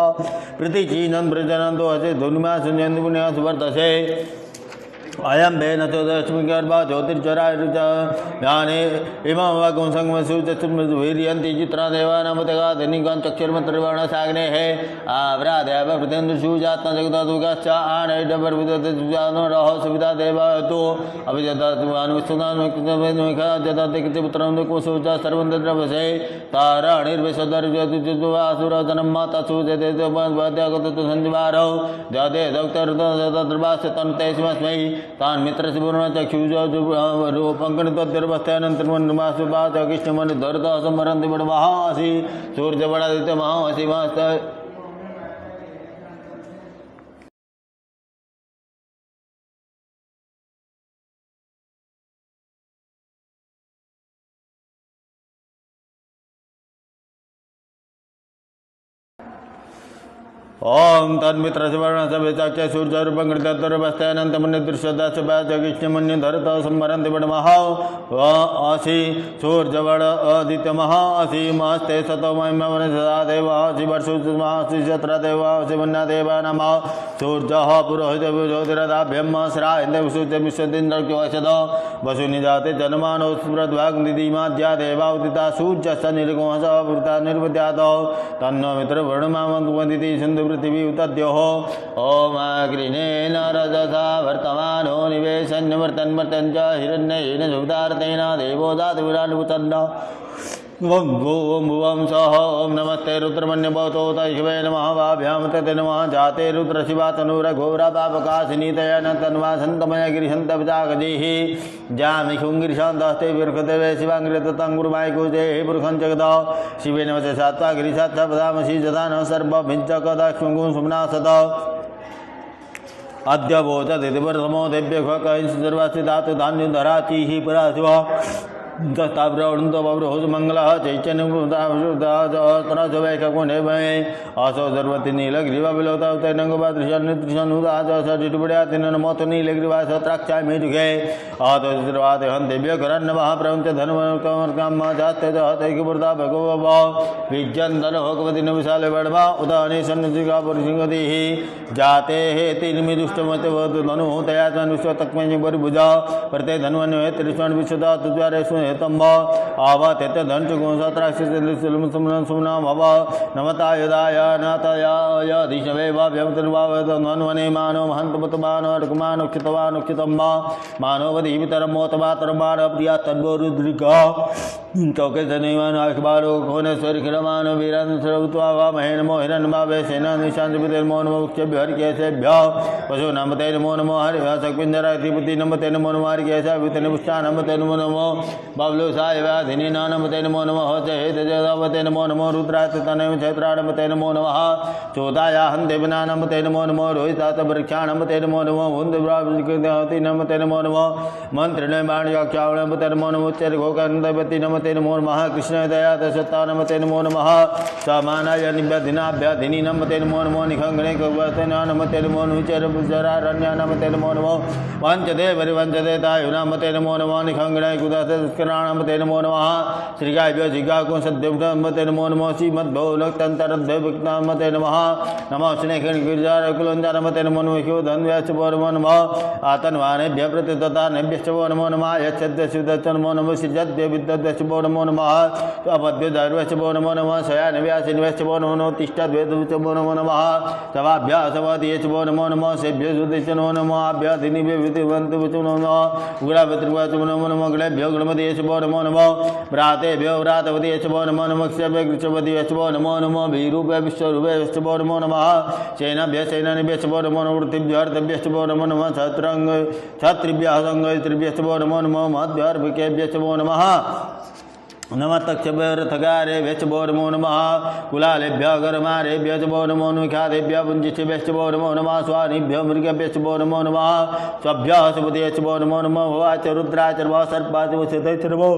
A: प्रीतिचीनं प्रजनन्तो हसे धुनिमा सुजन्ति पुण्य सुवर्तसे अयं बेन चतुर्दशमीगर्भा ज्योतिर्जरायुजाने इमं वगुंसंगमसूचस्मृतिर्यन्ति चित्रा देवानामतगाधनिकां चक्षुर्मन्त्रवर्णसाग्ने है आवरादेव प्रत्यन्दुषुजात्न जगदादुगाश्च आनैडवर्विदतुजानो रह सुविधा देवायतो अभिजदात्मानुविस्तुतानुविखा जदातिकृतिपुत्रं दुःखसुजा सर्वं तद्रवसे ताराणिर्विशदर्जतुजुवासुरजनं माता सुजते संजीवारौ जदे दौक्तर्दर्भास्य तन्ते स्मस्मै तान मित्र रूपंकणितोद्यर्वस्थानन्तरमन्मासुभाच कृष्णमणि धरत समरन्ति बडमहासि सूर्यबडादित्य महासि मास्त ओम तन्मित्र सुवर्ण सभ्यचाक्ष सूर्यरूपंकृतर्वस्थानन्तमन्यदृश्यदाशभाजकृष्णमन्य धरत संवरन्ति बडमहा असि सूर्यवड आदित्यमहा असि मस्ते सतो महिमवन सदा देव असि वर्षुमासि शत्र देव असि मन्या देव नमः सूर्यः पुरोहित ज्योतिरदाभ्यम श्रायन्ते सूर्य विश्वदिन्द्रक्योषद वसुनि जाते जन्मानो स्मृद्वाग्निधिमाद्या देवा उदिता सूर्यस्य निर्गोहस वृता निर्वद्यात तन्नो मित्र वर्णमामन्ति सिन्धु पृथिवी उतद्योः ओम अग्निनेन रजसा वर्तमानो निवेशन्यवर्तन्वर्तन् च हिरण्येन सुवितार्तेन देवो जातविरानुपतन्न ओम भुवं सह ओम नमस्ते रुद्रमन्यभवतो तैषवे नमः वाभ्यां तते नमः जाते रुद्रशिवा तनुरघोरा पापकाशिनीतया न तन्वा सन्तमय गिरिशन्तपजागजीः जामि खुङ्गिरिशान्तस्ते विर्खदेवे शिवाङ्गिरतङ्गुरुमायिकुजे पुरुषं जगद शिवे नमसे सात्वा गिरिशात्सा पदामसि जदा न सर्वभिञ्चकदाक्षुङ्गुं सुम्नासत अद्य वोचदिति प्रथमो देव्यः कैंस सर्वस्य धातु धान्यधराचिः पराशिवः दत्ताव्रवृंदो बब्रहोज मंगलः चैतन्यमुदाशुदाशवैकुणे भये असो सर्वति नीलग्रीवा विलोतावतैनङ्गपादृशनुदाशुबड्यातिन नमोतो नीलग्रीवा सत्राक्षाय मे जुगे आतो चित्रवाते हन्तेभ्य करन्नमः प्रपञ्च धर्मकाम जाते हतैकपुरता भगवभ विज्यन्दन भगवती न विशाले वर्मा उदाने सन्नतिका पुरुषिंगतिः जाते हे तिर्मिदुष्टमते वदु धनु तया विश्व तक्मे परिभुजा प्रते धन्वन्यो हे त्रिष्वण विश्वदा तुद्वारे सुहेतम्ब आवा तेत धन चुगुण सत्राक्षि सुमना भव नमता यदाय नातयाय दिशवे वाव्यवतर्वावत धन्वने मानो महन्तमतमानो अर्कमानो क्षितवानो क्षितम्ब मानवधि वितरमोतमातरमान प्रिया तद्वरुद्रिका चौके धनिवान अखबारो कोनेश्वर खिरमान वीरन सर्वत्वा वा महेन मोहिरन भावे सेना निशांत विदेर मोन मुख्यभ्य हरि केशेभ्य पशु नमते नमो नमो हरि सकविंदर अधिपति नमते नमो नमो हरि केशा वितन पुष्टा नमते नमो नमो बबलु साय व्याधिनी नमते नमो नमो होते हे तेजवते नमो नमो रुद्रात तनय क्षेत्रा नमते नमो नमः चोदाया हन्ते विना नमते नमो नमो रोहितात वृक्षा नमते नमो नमो वुंद ब्राह्मणति नमते नमो नमो मंत्रिणे बाणयाख्याव नमते नमो नमो चर गोकन्दवति नमते नमो नमः कृष्ण दया दशता नमते नमो नमः समानाय निभ्यधिनाभ्यधिनी नमते नमो नमो निखंगणे कवते नमते नमो विचर विचरारण्य नमते नमो नमो वंचदे परिवंचदे तायु नमते नमो नमो निखंगणे कुदस्करा नमते नमो नमः श्रीगाभ्यो जिगाको सद्यं नमते नमो नमो श्रीमद्भो नक्तन्तरद्भ्यो नमते नमः नमो स्नेहगिरिजार कुलंजार नमते नमो नमो ह्यो धन्व्याचो नमो नमः आतन्वानेभ्य प्रतितता नेभ्यश्चो नमो नमः यच्छद्यश्च नमो नमः सिद्धद्य विद्यद्यश्चो नमो नमः अपद्य दैर्वश्चो नमो नमः शयानव्यासिन्वश्चो नमो नमः तिष्ठद्वेदश्चो नमो नमः सवाभ्यासवतीयश्चो नमो नमः सेभ्यो सुदेशो नमो नमः आभ्याधिनिभ्यो विधिवन्तुश्चो नमो नमः उग्रावत्रिवाचो नमो नमः गणेभ्यो गणपतिश्चो नमो नमः व्रातेभ्यो व्रातवतीश्चो नमो नमः क्षभ्यो कृच्छपतिश्चो नमो नमः भीरूपे विश्वरूपेश्चो नमो नमः सेनाभ्य सेनानिभ्यश्चो नमो नमः वृत्तिभ्यो अर्थभ्यश्चो नमो नमः क्षत्रिभ्यः संगत्रिभ्यश्चो नमो नमः महद्भ्यर्भिकेभ्यश्चो नमः नमः तक्षभ्यर्थकारे व्यचबो नमो नमः कुलालेभ्य गरमारेभ्य चबो नमो नमः ख्यातेभ्य पुञ्जिष्ठेभ्यश्चबो नमो नमः स्वानिभ्य मृगभ्यश्चबो नमो नमः स्वभ्यः सुपतिश्चबो नमो नमः भवाच रुद्राच नमः सर्पाच वसुतैश्च नमो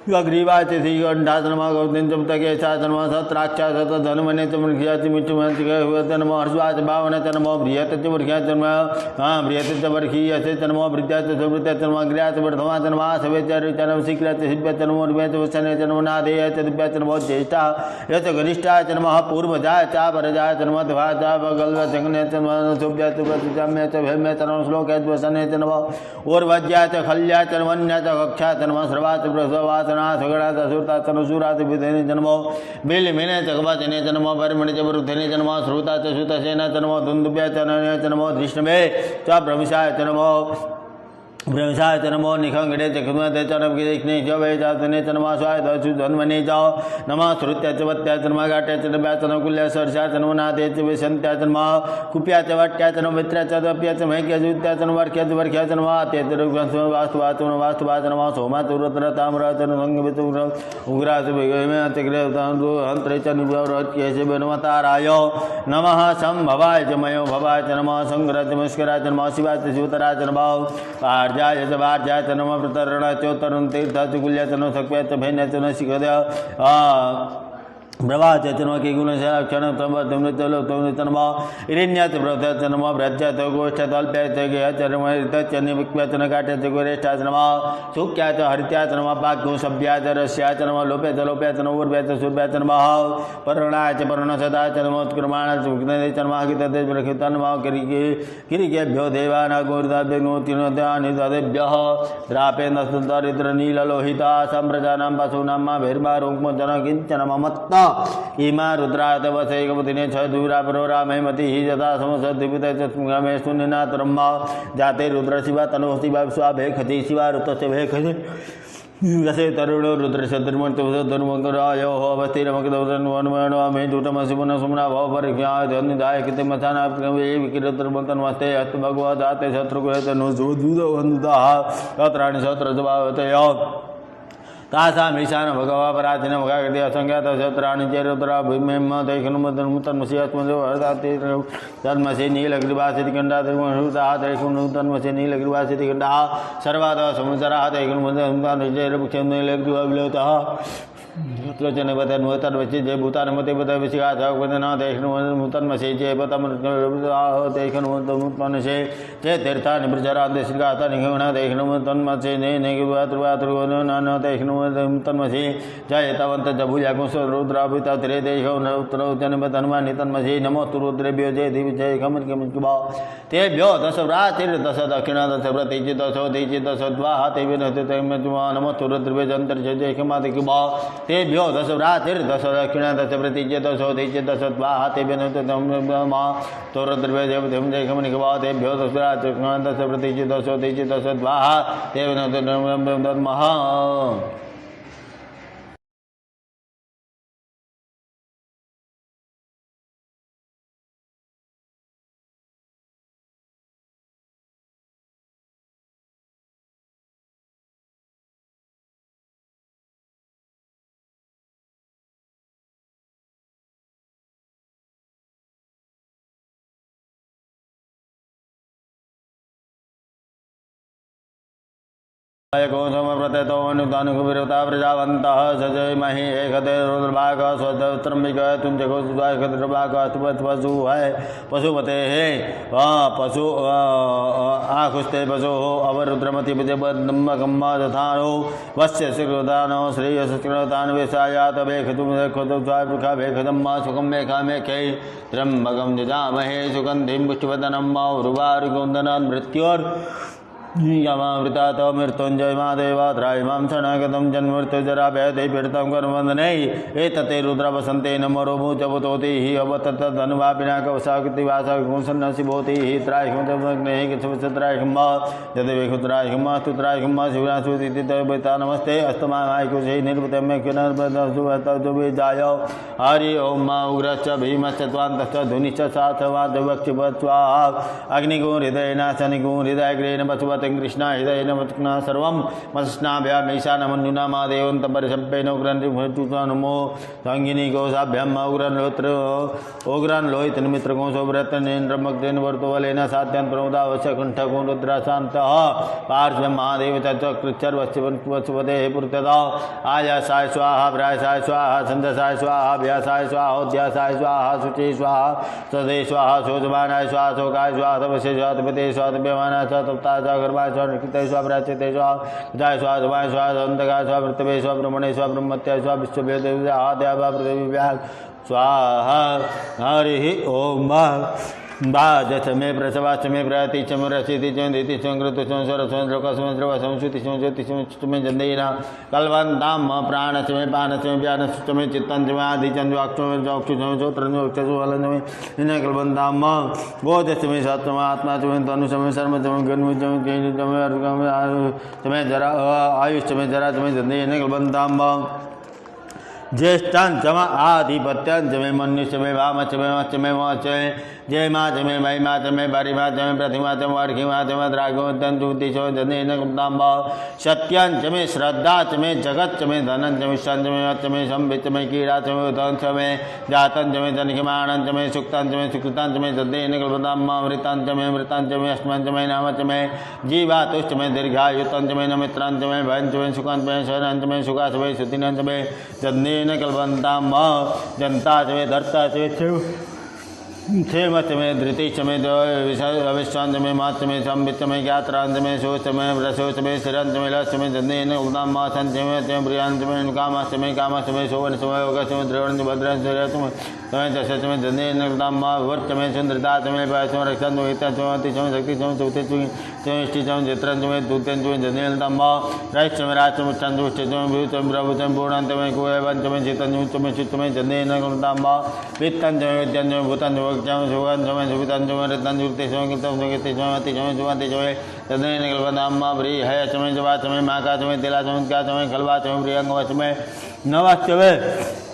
A: अग्रीवाच श्रीगंठाच नमः गौतमकेशाच नमः सत्राक्षाच धनुमने च मृग्याच मिष्टमच नमो हर्षवाच भावनच नमो बृहत च वर्घ्याच नमः बृहत च वर्घीयच नमो वृद्ध्याच सुवृत्याच नमः अग्र्याच वर्धमाच नमः सवेच नमः शीघ्राच शिव्याच नमो निव्याच वचनेच नमो नादेयच दिव्याच नमो ज्येष्ठा यच घनिष्ठाच नमः पूर्वजाय च परजाय च नमः ध्वाच गल्वचग्नेच नमः शुभ्याच प्रतिजाम्याच भैम्याच नमः श्लोकाच वसनेच नमः ओर्वज्याच खल्याच नमन्याच कक्षाच नमः सर्वाच प्रसवाच सगणाच सुरताच नसूराच विधेने जन्मो बिलमिने चकवाचने जन्मो परिमणि च वृद्धने जन्मो श्रुताच सुतसेना जन्मो धुंदुभ्याच नयच नमो धृष्णवे च ब्रह्मशाय नमो ब्रह्मशाय नमो निखंगड़े चक्रमते चरणे च वैजातने च नमः स्वाय धन्वने च नमः श्रुत्या च वत्या च नमः घाट्या च नव्या च नकुल्या सर्षा च नमो नादे च विशन्त्या च नमः कुप्या च वट्या च नमः मित्र्या च दप्या च महक्या च उत्या च नमः वर्ख्या च वर्ख्या च नमः आत्या च वास्तुवाच नमः वास्तुवाच नमः सोमा च रुद्र ताम्रा च संगमित उग्रा च विगमे च हंत्रे च निव्यवर्त्ये च नमः ताराय नमः संभवाय च मयो भवाय च नमः संग्रह च मुस्कराय च नमः शिवाय च शिवतराय च नमः जाय च वार्जाय च नमः प्रतरणा च तरुण तीर्थ च कुल्या च नमः सक्या च भैन्या च न शिखदय ब्रवाच च नमः के गुणक्षण तम नमः इरण्या च ब्रथ च नमः व्रज्या च गोष्ठ तल्प्या च गया च नमः च निविक्या च नकाट्या च गोरेष्ठा च नमः सुक्या च हरित्या च नमः पाक्यो सभ्या च रस्या च नमः लोप्या च नवोर्व्या च सूर्व्या च नमः पर्णाय च पर्णसदा च नमः उत्क्रमाण च विघ्नदे च नमः गीतदे प्रखिता नमः किरिकेभ्यो देवानागोर्दाभ्यः द्रापेन्द्र नीललोहिता सम्प्रजानां पशूनां भैर्वारोग्मो जन किञ्चन ममत्ता इमा रुद्रात वसैकपतिने छ दूरा परोरा महिमति ही जता समसद्विपित चमे शून्यनाथ ब्रह्मा जाते रुद्र शिवा तनो शिवा स्वाभे खति शिवा ऋतस्य भे खति रसे तरुण रुद्र शत्रुमंतरायो अवस्थिरमकदौतन्वन्वनमे दूतमसिपुन सुमना भव परिज्ञाय धन्यदाय किते मथाना विकिरतर्मतन्वस्ते अस्त भगवदाते शत्रुकुलतनु सुदूदो वन्दुदाः तत्राणि शत्रजभावतयो तासाम ईशान भगवा पराचीन भगागति असंख्यात शत्राणि चेरुद्रा भूमिम तैखनुमतन्मुतन्मसीयत्मजोहरदाते तन्मसे नीलग्रीवासिति खण्डा त्रिगुणहुता तैखनुमतन्मसे नीलग्रीवासिति खण्डा सर्वाद समुद्रः तैखनुमतन्मुतन्मसेरपुक्षं नीलग्रीवाविलोतः तन्वतन्वचे जय भूतानमते पद विशिखाचवदना तैखनुमतन्मसे जय तैखनुमतन्मुतन्मसे जय तीर्थानि प्रचरान्ते श्रीगातानि घमना तैखनुमतन्मसे नैनगिवातृवातृवनन तैखनुमतन्मसे जय तवन्त जभुजाकुंस रुद्राभिता त्रे देशो नौत्रौजनमतन्मानि तन्मसे नमोस्तु रुद्रेभ्यो जय देवी जय खमर्किमकिबा तेभ्यो दशव्राचिर्दश दक्षिणा दश प्रतिचि दशो देचि दश द्वाहा तेभ्यो नमः नमोस्तु रुद्रेभ्यो जन्तर जय खमादिकिबा तेभ्यो दशव्राचिर्दश दक्षिणा दश प्रतिचि दशो देचि दश द्वाहा तेभ्यो नमः तो रुद्रेभ्यो जय जय खमर्किबा तेभ्यो दशव्राचिर्दश दश प्रतिचि दशो देचि दश द्वाहा तेभ्यो नमः कोसमप्रत्यतो अनुदानुकुविरता प्रजावन्तः सजयमहि एकते रुद्रभाग स्वत्रम्बिक तुंजकोद्रभाग पशु है पशुपते है पशु आखुस्ते पशु अवरुद्रमति विजयम्बकम्मा दधानो वश्य श्रीकृतानो श्रेयस्कृतान वेशायात वेखतुमेखा वेखदम्मा सुखम मेखा मेखे त्र्यम्बकं जजामहे सुगन्धिं पुष्पवदनं उर्वारुकुन्दनान् मृत्योर् यमावृता तो मृत्युंजय महादेवात्रायमां शरणगतं जन्मृत्युजरा व्याधि पीडितं कर्मवन्दने एतते रुद्र वसन्ते नमरो भूचवतोति हि अवतत्तधनुवापिनाकवसाकृतिवासकुंसन्नशिभोति हि त्रायकमग्नेः किशत्रायकं यदेवेखुत्रायकमास्तुत्रायकं शिवरासुतिता नमस्ते अस्तमायकुशे निर्वृतम्यज्ञाय हरि ओं मा उग्रश्च भीमश्च त्वान्तश्च धुनिश्च साथवाद्यवक्षिपत्वाहा अग्निगो हृदयनाशनिगो हृदयग्रेण पशुपत कृष्णा हृदय नमस्कृष्णा सर्वं मस्नाभ्यामीशानमन्युना महादेवन्तपरिशप्पेन उग्रन्मो संगिनी कोशाभ्याम उग्रन लोहित मित्रकोशोव्रतनेन्द्रमग्नेन वर्तुवलेन सात्यं प्रमुदावश्य कंठको रुद्राशान्तः पार्श्वं महादेव चक्रचर्वश्वपते पुरतदा आयासाय स्वाहा प्रायसाय स्वाहा छन्दसाय स्वाहा व्यासाय स्वाहा उद्यासाय स्वाहा शुचि स्वाहा सदे स्वाहा शोचमानाय स्वाहा शोकाय स्वाहा तपस्या स्वाहा तपते स्वाहा तप्यमानाय स्वाहा तप्ताय स्वाहा गर्भाय स्वाहा निकृताय स्वाहा प्राच्यते स्वाहा जाय स्वाहा धमाय स्वाहा दन्तकाय स्वाहा वृत्तवे स्वाहा ब्रह्मणे स्वाहा ब्रह्मत्याय स्वाहा विश्ववेदेव आद्यावा पृथिव्या स्वाहा हरि ओम बाजच मे प्रसवाच मे प्रति चम रसिति चम दिति चम कृत चम स्वर चम लोक चम द्रव चम श्रुति चम ज्योति चम चमे जन्देना कल्वन्ताम प्राण चमे पान चमे व्यान चमे चित्तं चमे आदि चम अक्षो चक्षु चमे श्रोत्र चमे अक्षु वलन चमे इन कल्वन्ताम बोध चमे सत्व आत्मा चमे तनु चमे सर्व चमे गन्म चमे केन चमे अर्गम चमे जरा आयुष चमे जरा चमे जन्देना कल्वन्ताम ज्येष्ठां चम आधिपत्यां चमे मन्यु चमे वाम चमे चमे चमे जय माँ चमे मई माँ चमे बारी माँ चमे प्रतिमा चम वार्खी माँ चमे द्रागवतन ज्योतिषो जनेन कुंदाम्बा सत्यां चमे श्रद्धा चमे जगत चमे धनं चमे शन चमे चमे संबित चमे कीड़ा चमे उदं चमे जातं चमे जनिखमाणं चमे सुक्तां चमे सुकृतां चमे जनेन कुंदाम्बा अमृतां चमे अस्मन् चमे नाम चमे जीवातुश्च चमे दीर्घायुतं चमे नमित्रां चमे भयं चमे सुखां चमे शरणं चमे सुखा चमे सुतिनं चमे जनेन कल्पन्तां जनता चमे धर्ता चमे क्षेम चमे धृति चमे अविश्वांत में मात चमे संबित चमे ज्ञात्रांत में शोच चमे रसो चमे शरण चमे लस चमे जन्देन उदाम मासन चमे चमे प्रियान चमे कामा चमे शोभन चमे योग चमे द्रवण भद्रन चमे चमे दश चमे जन्देन उदाम वर्त चमे सुंदरता चमे पाय चमे रक्षण चमे हित चमे चमे शक्ति चमे चौथे चमे इष्टि चमे चित्रन चमे दूतन चमे जन्देन उदाम राज चमे राज चमे चंदुष्ट चमे भू चमे प्रभु चमे पूर्णांत चमे कुयवन चमे चितन चमे चमे जन्देन उदाम वित्तन चमे विद्यन चमे भूतन चम सुगन चमे सुवितन चमे रत्न जुक्ति चमे कृतम सुगति चमे अति चमे जुवंति चमे तदने कल्पनाम्मा ब्री है चमे जवा चमे माका चमे तिला चमे क्या चमे खलवा चमे प्रियंग चमे नवा चमे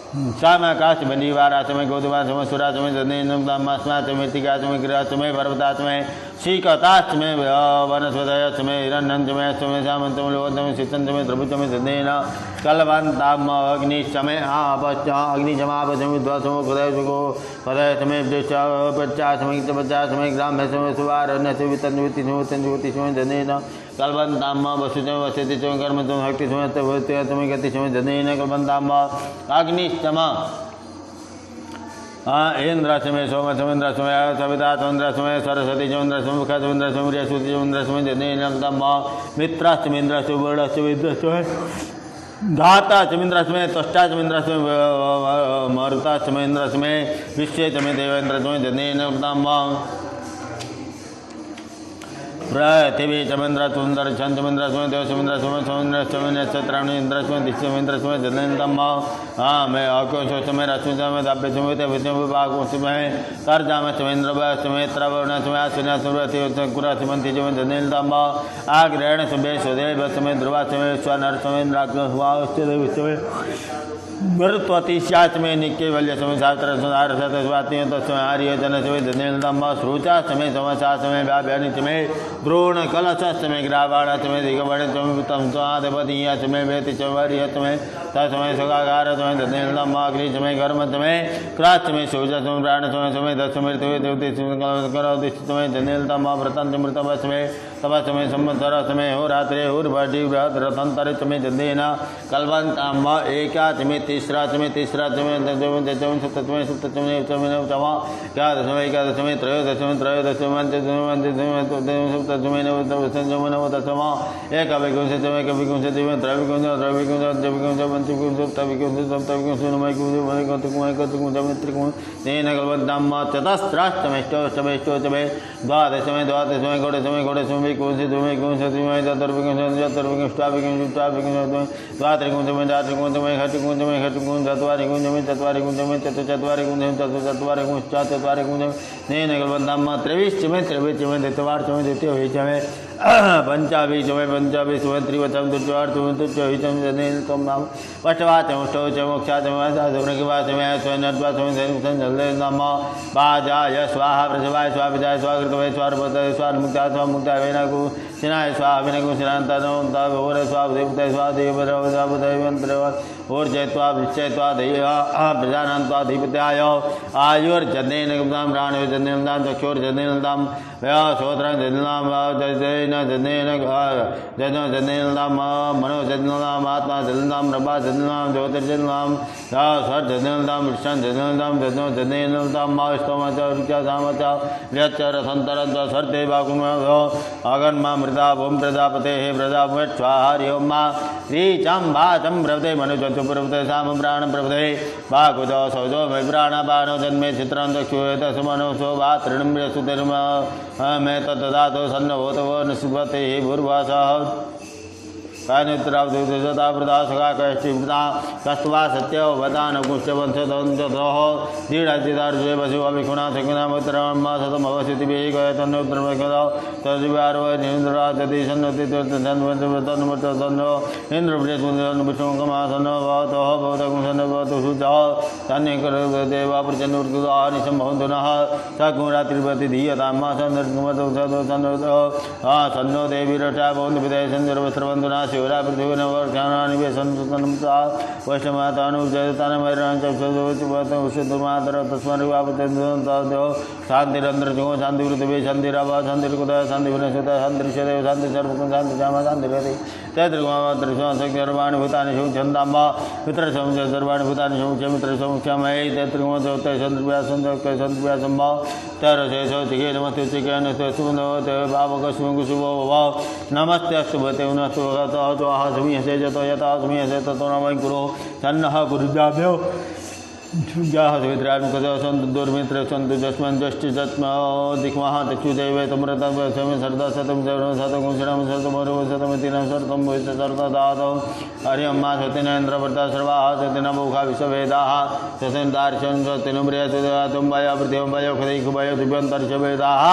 A: सामकाशबली वारासमय गौतमासमय सुरासमय जनेनमास्माचमय तिकाचमय क्रियाचमय पर्वताचमय श्रीकताचमय वनस्पतयचमय हिरण्यंचमय सामंतमय लोहतमय शीतंचमय द्रभुचमय जनेन कलवंताम अग्निशमय अग्निशमापचमय द्वासमय खुदयसुको खुदयचमय पच्चासमय पच्चासमय ग्राम्यसमय सुवारण्यसमय वितंजुतिसमय जनेन कलबंताम वसुचमय वसतिचमय कर्मचमय भक्तिचमय गतिचमय जनेन कलबंताम अग्निशम इंद्रसमय सोमसमेन्द्रसमय सविता चंद्रसमय सरस्वती चंद्रसमय मुख चंद्रसमय सूर्य चंद्रसमय जनेन मित्रसमेन्द्रसमय धाता चमिंद्रसमय त्वष्टा चमिंद्रसमय मरुता चमेन्द्रसमय विश्व चमे देवेन्द्रसमय जनेन पृथिवी चमेन्द्र सुंदर छंद चमेन्द्र समय देव चमेन्द्र समय समुद्र समय नक्षत्राणि इंद्र समय दिश चमेन्द्र समय जनेन्द्रम मैं अकोश समय रश्मि समय दाप्य समय विष्णु विभाग समय कर्जा में चमेन्द्र समय त्रवर्ण समय आश्विन समय कुरा समय समय जनेन्द्रम आग्रहण समय सुदेव समय ध्रुवा समय स्वनर समय समय मरुत्वतिश्या समय निक्यवल्य समय शास्त्र सुधार सतस्वात्मीय तस्मय आर्य जन समय जनेन्द्रम श्रुचा समय समसा समय व्याभ्यानि समय द्रोण कलश समय ग्रावाण समय दिगवण समय तम स्वादिपतीय समय वेति चवर्य समय तस्मय सगागार समय जनेन्द्रम अग्नि समय कर्म समय क्राच समय शौच समय प्राण समय समय दस मृत्यु देवते समय जनेन्द्रम व्रतंत मृतव समय तप समय संवत्सर समय हो रात्रि होर्भटी बृहद रथंतर समय जनेन कल्पंताम एका समय तीसरा समय सप्तमय एकादशमय एकादशमय त्रयोदशमय त्रयोदशमय सप्तमय नवदशम एकविंशतिमय एकविंशतिमय त्रयोविंश त्रयोविंश पंचविंश सप्तविंश सप्तविंश तेन कल्पन्ताम चतस्राष्टमय द्वादशमय द्वादशमय घोड़समय घोड़समय विंशतिमय विंशतिमय चतुर्विंशतिमय द्वात्रिंशमय द्वात्रिंशमय खट्टिंशमय खट्टिंश चत्वारिंशमय चत्वारिंशमय चतुश्चत्वारिंशमय चतुश्चत्वारिंशमय तेन कल्पन्ताम त्रैविंशमय त्रैविंशमय द्वितीयार्चमय द्वितीयविंशमय पंचाविंशमय पंचाविंशमय त्रिवचम तृतीयार्चमय तृतीयविंशमय जनेन तम नाम पष्टवाचम अष्टवचम मोक्षाचम साधुनकिवाचमय स्वनत्वाचमय जलेनाम बाजाय स्वाहा प्रसवाय स्वाभिजाय स्वाकृतवय स्वार्पतय स्वार्मुक्ता स्वामुक्ताय वैनाकु सिनाय स्वाभिनकु सिनान्तनोर स्वादेवतय स्वादेवरव स्वादेवंत्रव ऊर्जयत्वा विश्चयत्वा प्रजानान्त्वाधिपत्याय आयुर्जनेन प्राणजनेन चक्षुर्जनेन श्रोत्रं जनेन जनेन जनेन मनोजनेन आत्मा जनेन प्रभा जनेन ज्योतिर्जनेन स्वरजनेन वृक्षं जनेन जनेन स्तोमच व्यचरसंतरं सर्ते अगन्मा मृदा ओम प्रजापते स्वाहा हरि ओम मा रीचं वाचं प्रवते मनुजतु प्रवते साम प्राण प्रवते वाकुजो सौजो वै प्राणपानो जन्मे चित्रं दक्षुयत सुमनो सो वा तृणम्य सुतिर्म मे तद्ददातो सन्नभूतो निस्पते भूर्वासः कानित्रावधूतता प्रदा सखा कैष्टिवृता कस्त्वा सत्यवदान कुष्ठवंशदंशोः दीढाचितार्जय वसु अभिखुणा सखुनामुत्तरम्मा सतमवसितिभिः गयतन्नुत्तरमकदौ तद्विहारवनिन्द्राजति सन्नतितन्नो इन्द्रप्रियसुन्दरनुविष्णुकमासन्नो भवतोः भवतकुं सन्नभवतु शुचः तन्यकरदेवा प्रचन्नुर्गुदानि सम्भवन्तु नः सकुरात्रिपति धीयताम्मा सन्नर्गमतो सदो सन्नो देवीरक्षा भवन्तु विदय सन्निर्वस्त्रवन्तु नाशि शिवरा पृथ्वी नवर्षाणानि वेसन्ता वैष्णमातानुजतानमैरांचुमातर तस्मरिवापतेन्द्रो शांतिरंद्रजो शांति पृथ्वी शांतिराव शांतिर्कुद शांति विनश्यत शांतिर्षदेव शांति सर्वकुं शांति श्यामा शांतिरति तैत्रिगुणानि भूतानि शौचन्दाम्ब मित्रसंच सर्वाणि भूतानि शौच मित्रसंक्षमय तैत्रिगुणोत्तय सन्त्व्यासंभ तरशेषौचिके नमस्ते चिकेन सुन्दवते भावकस्मिङ्कुशुभो भव नमस्ते अस्तुभते उनस्तु तो सुमीयसे जतो यथा सुमीयसे ततो न वै कुरो सन्नः गुरुजाभ्यो सन्तु दुर्मित्र सन्तु जस्मन् जष्टि जस्म दिक्मः चक्षुदेवे तमृतं समय सर्दा शतं शतं शतं शतमरो शतमतिनं शतं भूष सर्वदातौ हरिअम्मा सतिनेन्द्रवर्ता सर्वाः सतिनमुखा विश्ववेदाः ससन्तार्षं सतिनुम्रियतुं वय पृथिवं वय खदैकुभय दिव्यन्तर्षवेदाः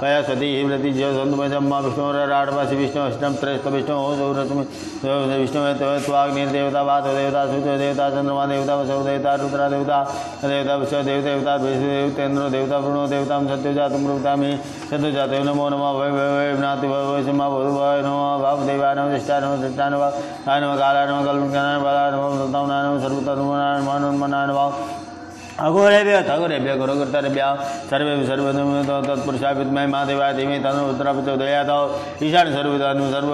A: वय सती व्रतिज्य सन्तुमजम्मा विष्णुराडवासि विष्णुष्टं त्रयस्त विष्णु सौरतुं विष्णुत्वाग्निर्देवता वातदेवता सूर्यदेवता चन्द्रमा देवता वसौ देवता रुद्रा देवता देवता विश्व देवता देवतेन्द्र देवता वरुणो देवता सत्यजात मृतामी सत्यजात नमो नमः वै नाति वैषमा भूर्भुवाय नमः वामदेवाय नमः ज्येष्ठाय नमः श्रेष्ठाय नमः कालाय नमः कल्पनाय नमः बालाय नमः सत्तावनाय नमः सर्वतर्मनाय नमः हनुमनाय नमः अघोरेभ्य थघोरेभ्य गुरुकृतरेभ्य सर्वे तत्पुरुषाय विद्महे महादेवाय धीमहि तन्नो रुद्रः प्रचोदयात् ईशान सर्वविद्यानु सर्व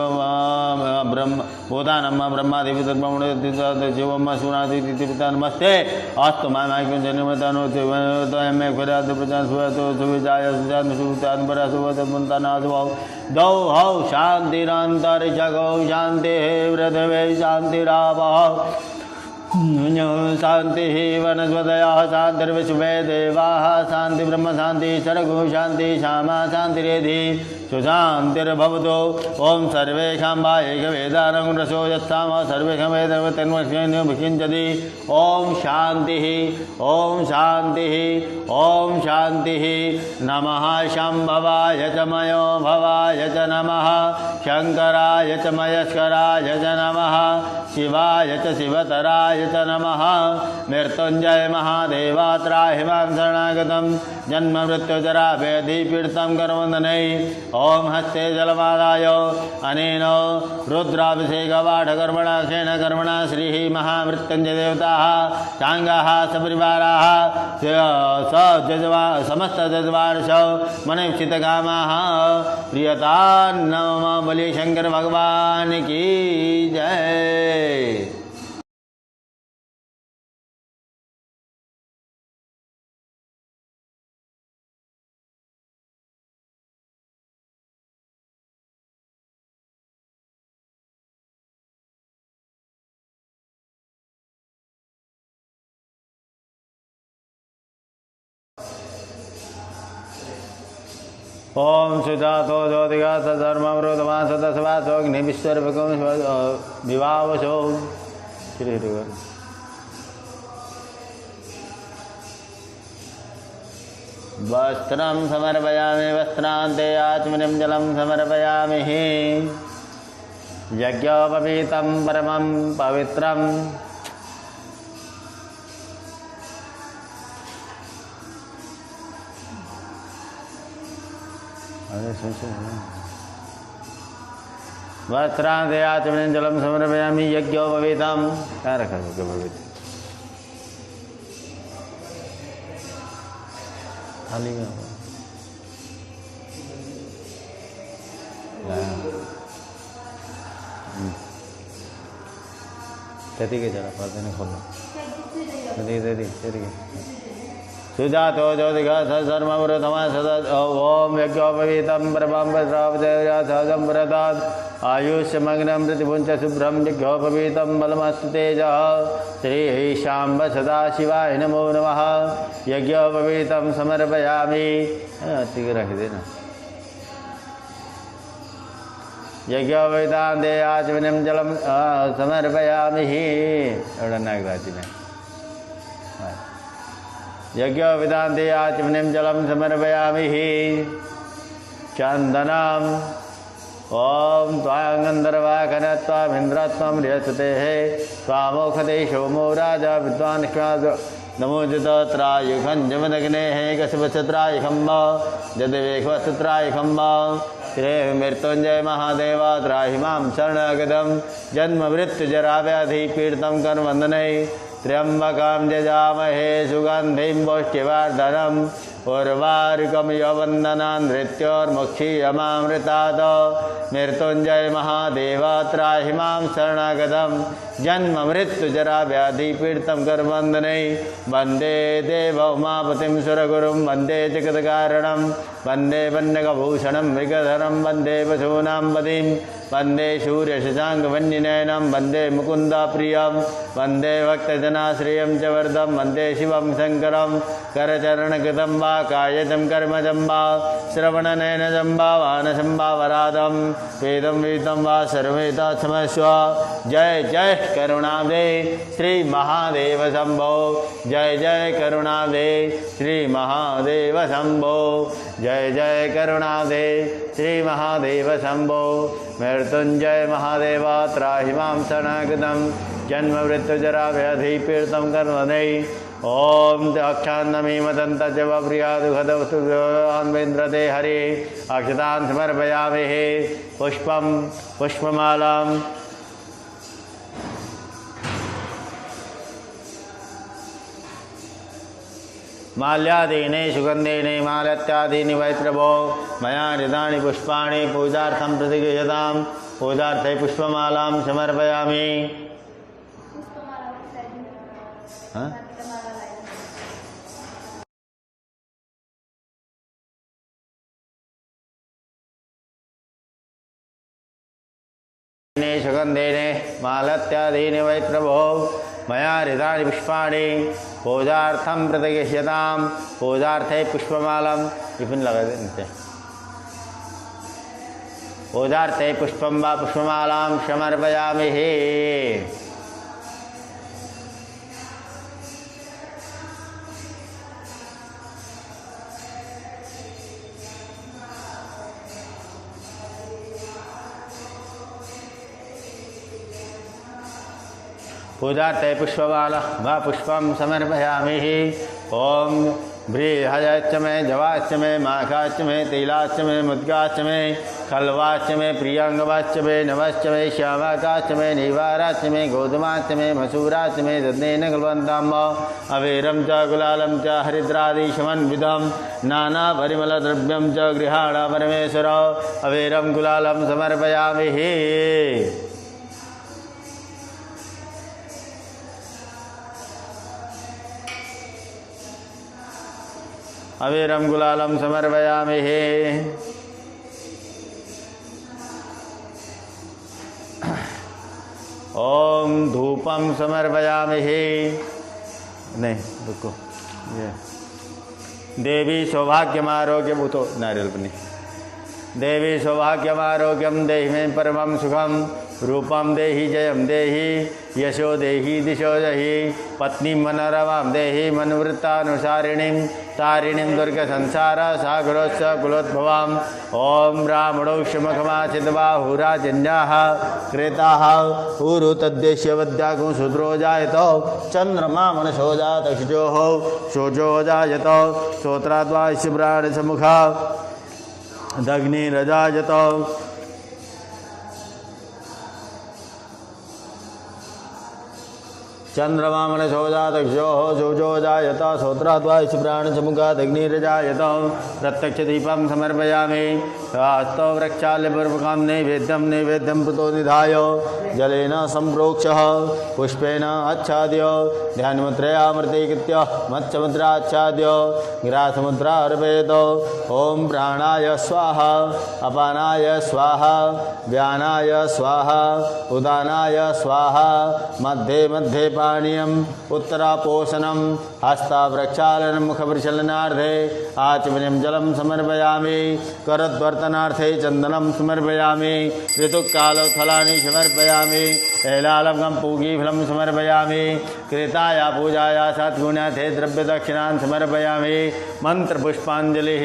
A: ब्रह्म भूतानम् ब्रह्मादेवी सर्वमुनिः शिवम् सुनादिति पिता नमस्ते अस्तु मायमायिकं जन्मतानो मे खराद प्रजान सुवतो सुविजाय सुजान सुवितान पर सुवतमन्ताना सुवौ दौ हौ शान्तिरान्तरिक्षगौ शान्तिः पृथिवी शान्तिरापः शांति वनस्पतयः शांतिर्विश्वे देवाः शांति ब्रह्म शांति सर्गो शांति श्यामा शांतिरेधि सुशांतिर्भवतु ओम सर्वेषां वा एकवेदानं रसो यत्साम सर्वेषां वेदवतन्वक्षिञ्चति ओम शांतिः ओम शांतिः नमः शंभवाय च मयो भवाय च नमः शंकराय च मयस्कराय च नमः शिवाय च शिवतराय च नमः मृत्युंजय महादेवा त्राहि मां शरणागतं जन्म मृत्युजरा व्याधिपीडितं कर्मवन्दनै ओम हस्ते जलमादाय अनेन रुद्राभिषेकवाढकर्मणा क्षेणकर्मणा श्रीः महामृत्युंजय देवताः साङ्गाः सपरिवाराः समस्त जजवार्ष मनीक्षितकामाः प्रियता नमः बलि शंकर भगवान की जय। ओम सुजातो ज्योतिका सधर्मवृतमा सदस्वासोग्निविश्वरभकं विवावशो श्री वस्त्रं समर्पयामि वस्त्रान्ते आचमनीं जलं समर्पयामि यज्ञोपवीतं परमं पवित्रम् वस्त्रान्ते आचमनीं जलं समर्पयामि यज्ञोपवीतं क्या रखा यज्ञोपवीत खाली में तेरी के जरा पर्दे ने खोलो तेरी सुजातो ज्योतिका सर्वमृतमा सदा ओम यज्ञोपवीतं परमं सहजं व्रतात् आयुष्यमग्नं प्रतिपुञ्च शुभ्रं यज्ञोपवीतं बलमस्तु तेजः श्रीः शाम्ब सदाशिवाय नमो नमः यज्ञोपवीतं समर्पयामि रख देना यज्ञोपवीतान्ते आचमनीं जलं समर्पयामि नागराजी में यज्ञोपवीतान्ते आचमनीं जलं समर्पयामि चन्दनम् ओम त्वांगंधर्वाकनत्वामिन्द्रत्वं रियसतेः त्वामोखते सोमो राजा विद्वान् नमोजत्रायुखं जमदग्नेः कसवसत्रायुखं जदवेखवसत्रायुखं श्री मृत्युंजय महादेव त्राहि मां शरणगतं जन्म मृत्युजराव्याधिपीडितं कर्मवन्दनै त्र्यंबकं यजामहे सुगन्धिं पुष्टिवर्धनम् उर्वारुकं यवन्दनान् नृत्योर्मुक्षीयमामृतात् मृत्युंजय महादेव त्राहि मां शरणगतं जन्म मृत्युजराव्याधिपीडितं कर्मवन्दनै वन्दे देव उमापतिं सुरगुरुं वन्दे जगत्कारणं वन्दे वन्यकभूषणं मृगधरं वन्दे पशूनां पतिं वंदे सूर्य शशांक वन्यनयनम वंदे मुकुंद प्रियम वंदे भक्तजनाश्रयं च वरदं वंदे शिवं शंकरं करचरणकृतं वा कायजं कर्मजं वा श्रवणनयनजं वा वानसं वा वरादं वेदं वेदं वा सर्वेदा क्षमस्व। जय जय करुणाब्धे श्री महादेव शंभो जय जय करुणाब्धे श्री महादेव शंभो जय जय करुणाब्धे श्री महादेव शंभो। मृत्युंजय महादेव त्राहि मां शरणागतं जन्म मृत्यु जरा व्याधि पीड़ितं कर्मदे ओम अक्षान्नमी मदंत च प्रिया दुखदे हरे अक्षतान् समर्पयामि पुष्पं पुष्पमालां माल्यादीने सुगंधेने मालत्यादीनि वै प्रभो मया हृदानि पुष्पाणि पूजार्थं प्रतिगृह्यतां पूजार्थे पुष्पमालां समर्पयामि। सुगंधेने मालत्यादीनि वै प्रभो मया हृदानि पुष्पाणि पूजार्थं प्रतिगृह्यतां पूजार्थे पुष्पमालां विपिन लगा देते पूजार्थे पुष्पं वा पुष्पमालां समर्पयामि। पूजार्थे पुष्पमाला वा पुष्पं समर्पयामि। ओम बृहश्च मे जवाश्च मे माघाश्च मे तिलाश्च मे मुद्गाश्च मे खल्वाश्च मे प्रियंगवाश्च मे नवश्च मे श्यामाकाश्च मे निवाराश्च मे गोधूमाश्च मे मसूराश्च मे दधनेन कुल्वन्ताम् अवीरं च गुलालं च हरिद्रादिशमन्वितं नानापरिमलद्रव्यं च गृहाण परमेश्वर अवीरं गुलालं समर्पयामि। अवीरं गुलालं समर्पयामि। ओम धूपं समर्पयामि। नहीं रुको ये देवी सौभाग्यमारोग्यम उतो नारियल पनी देवी सौभाग्यमारोग्यम देहि मे परमं सुखम रूपम देहि जयम देहि यशो देहि दिशो देहि पत्नी मनोरमां देहि मनोवृत्तानुसारिणीं तारिणीं दुर्ग संसार सागरोच्च कुलोद्भवाम् ओम ब्राह्मणोक्षमखमाचिद्बाहुराजन्याः क्रेताः ऊरु तद्देश्य वद्यागुं शूद्रो जायत चंद्रमा मनसो जात शोजो जायत श्रोत्राद्वास्य प्राणसमुखा दग्निरजायत चंद्रमा मनसो जात शोजो जायत श्रोत्राद्वास्य प्राणसमुखादग्निरजायत प्रत्यक्ष दीपं समर्पयामि। वास्तव वृक्षाल्यपूर्वकं नैवेद्यं पुतो निधाय जलेन सम्प्रोक्षः पुष्पेण आच्छाद्य ध्यानमुद्रयामृतीकृत्य मत्स्यमुद्राच्छाद्य गिरासमुद्रा अर्पयेत्। ओम प्राणाय स्वाहा अपानाय स्वाहा व्यानाय स्वाहा उदानाय स्वाहा मध्ये मध्ये पानीयम् उत्तरापोषणं हस्तावृक्षालनं मुखप्रचलनार्थे आचमनीयं जलं समर्पयामि। करद्वर्तनार्थे चन्दनं समर्पयामि। ऋतुकालोत्फलानि समर्पयामि। ऐलालकं पूगीफलं समर्पयामि। कृताय पूजाया सद्गुण्यार्थे द्रव्यदक्षिणान् समर्पयामि। मंत्रपुष्पाञ्जलिः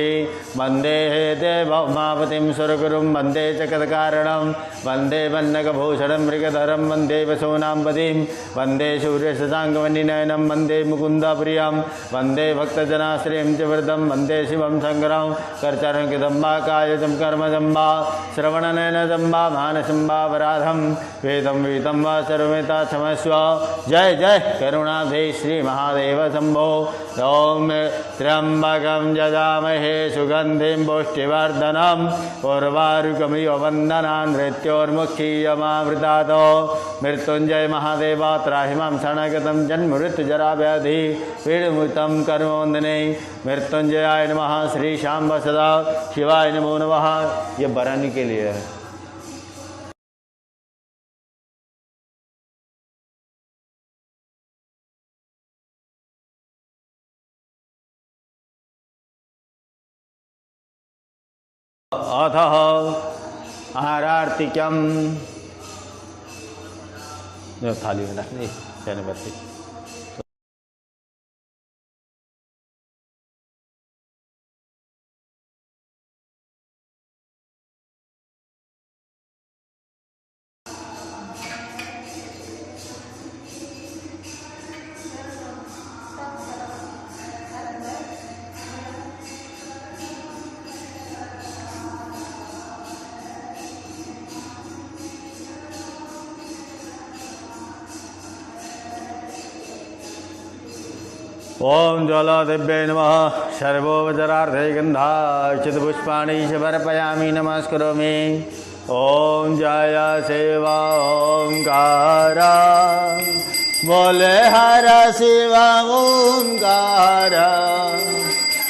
A: वन्दे देवोमापतिं सुरगुरुं वन्दे जगत्कारणं वन्दे वन्नकभूषणं मृगधरं वन्दे वसूनां पतिं वन्दे सूर्यशशाङ्कवन्निनयनं वन्दे मुकुन्दप्रियं वन्दे भक्तजनाश्रयं च वरदं वन्दे शिवं शङ्करं करचरणकृतं वा कायजं कर्मजं वा श्रवणनयनजं वा मानसं वा वराधं वेदं वेदं वा सर्वमेता क्षमस्व। जय जय करुणाब्धे श्री महादेव शंभो। ओम त्र्यंबकं यजामहे सुगन्धिं पुष्टिवर्धनम् उर्वारुकमिव वन्दनान् मृत्योर्मुक्षीयमामृतात्। मृत्युंजय महादेव त्राहि मां शरणगतं जन्ममृत्युजराव्याधि पीडमुक्तं कर्मवन्दने। मृत्युंजयाय नमः। श्री शाम्ब सदा शिवाय नमो नमः। ये बरानी के लिए है। अथ आरार्तिक्यम थाली में रखनी चने बत्ती ओम ज्वालादिव्यै नमः सर्वोपचारार्थे गन्धाक्षतपुष्पाणि समर्पयामि नमस्करोमि। ओम जय शिवा ओंकार बोले हर शिव ओंकार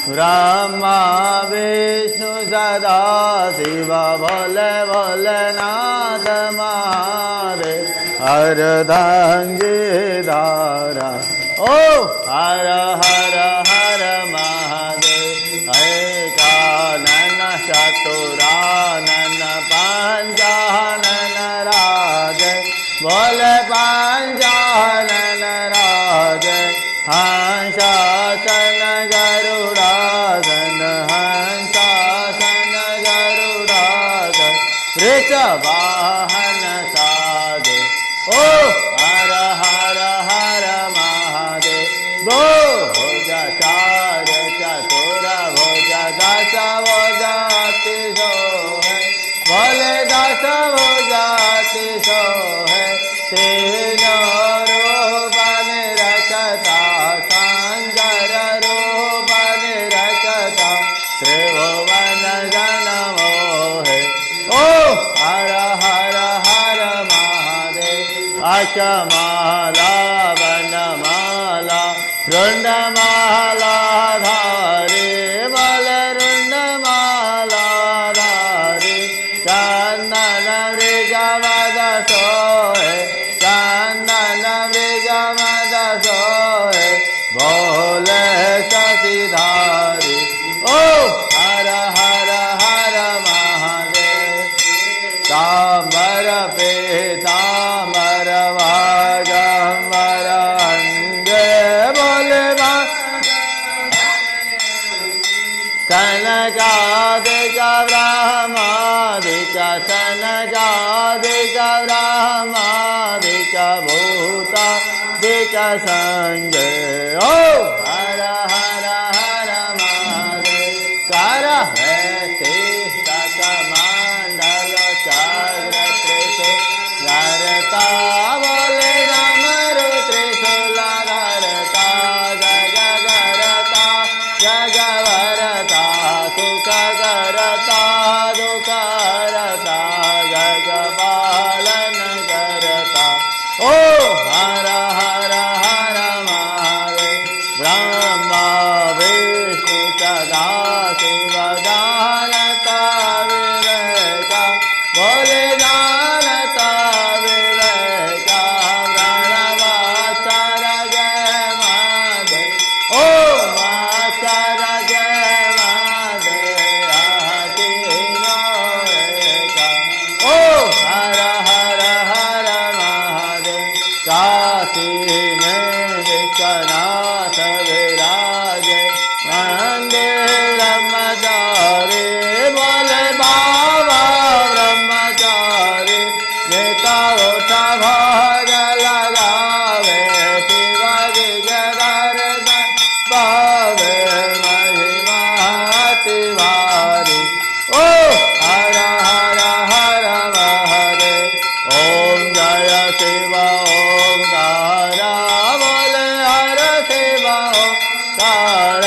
A: ब्रह्मा विष्णु सदा शिव बोले भोलेनाथ महादेव अर्धांगी धारा ओ हर हर हर महादेव एकानन चतुरानन पंचानन राजे बोले पंचानन राजे हंसासन गरुड़ासन हंसासन गरुड़ासन वृषवाहन साधु ओ हर हर हर गो भुज चार चतुर भुज दश भुजाति सो है बोले दश भुजाति सो है तीन रूप निरखता संजर रूप निरखता त्रिभुवन जन मोहे ओ हर हर हर महादेव अचमाला वनमाला रुंडमाला धारी बल रुंडमाला धारी चंदन मृगमद सोहे चंदन मृगमद सोहे भोले शशिधारी ओ हर हर हर महादेव तांबर पीतांबर वागंबर कनकादिक ब्रह्मादिक कनकादिक ब्रह्मादिक भूतादिक संजय ओ हर हर हर महादेव कर मंडल चक्र त्रिशूल धरता बोले डमरू त्रिशूल धरता जग करता जगवरता सुख करता दुख करता जग पालन करता ओ हर हर हर महादेव ब्रह्मा विष्णु सदा शिव जानता विवेका बोले जानता विवेका प्रणवाचर जय महादेव ओ माचर जय महादेव तीनो एका ओ हर हर हर महादेव काशी में विश्वनाथ विराजे मंदिर ब्रह्मचारी बोले बाबा ब्रह्मचारी नेता उठा भाग लगावे शिवाजी के दर्शन पावे महिमा तिवारी ओ हर हर हर महादेव ओम जय शिव ओंकार बोले हर शिव ओंकार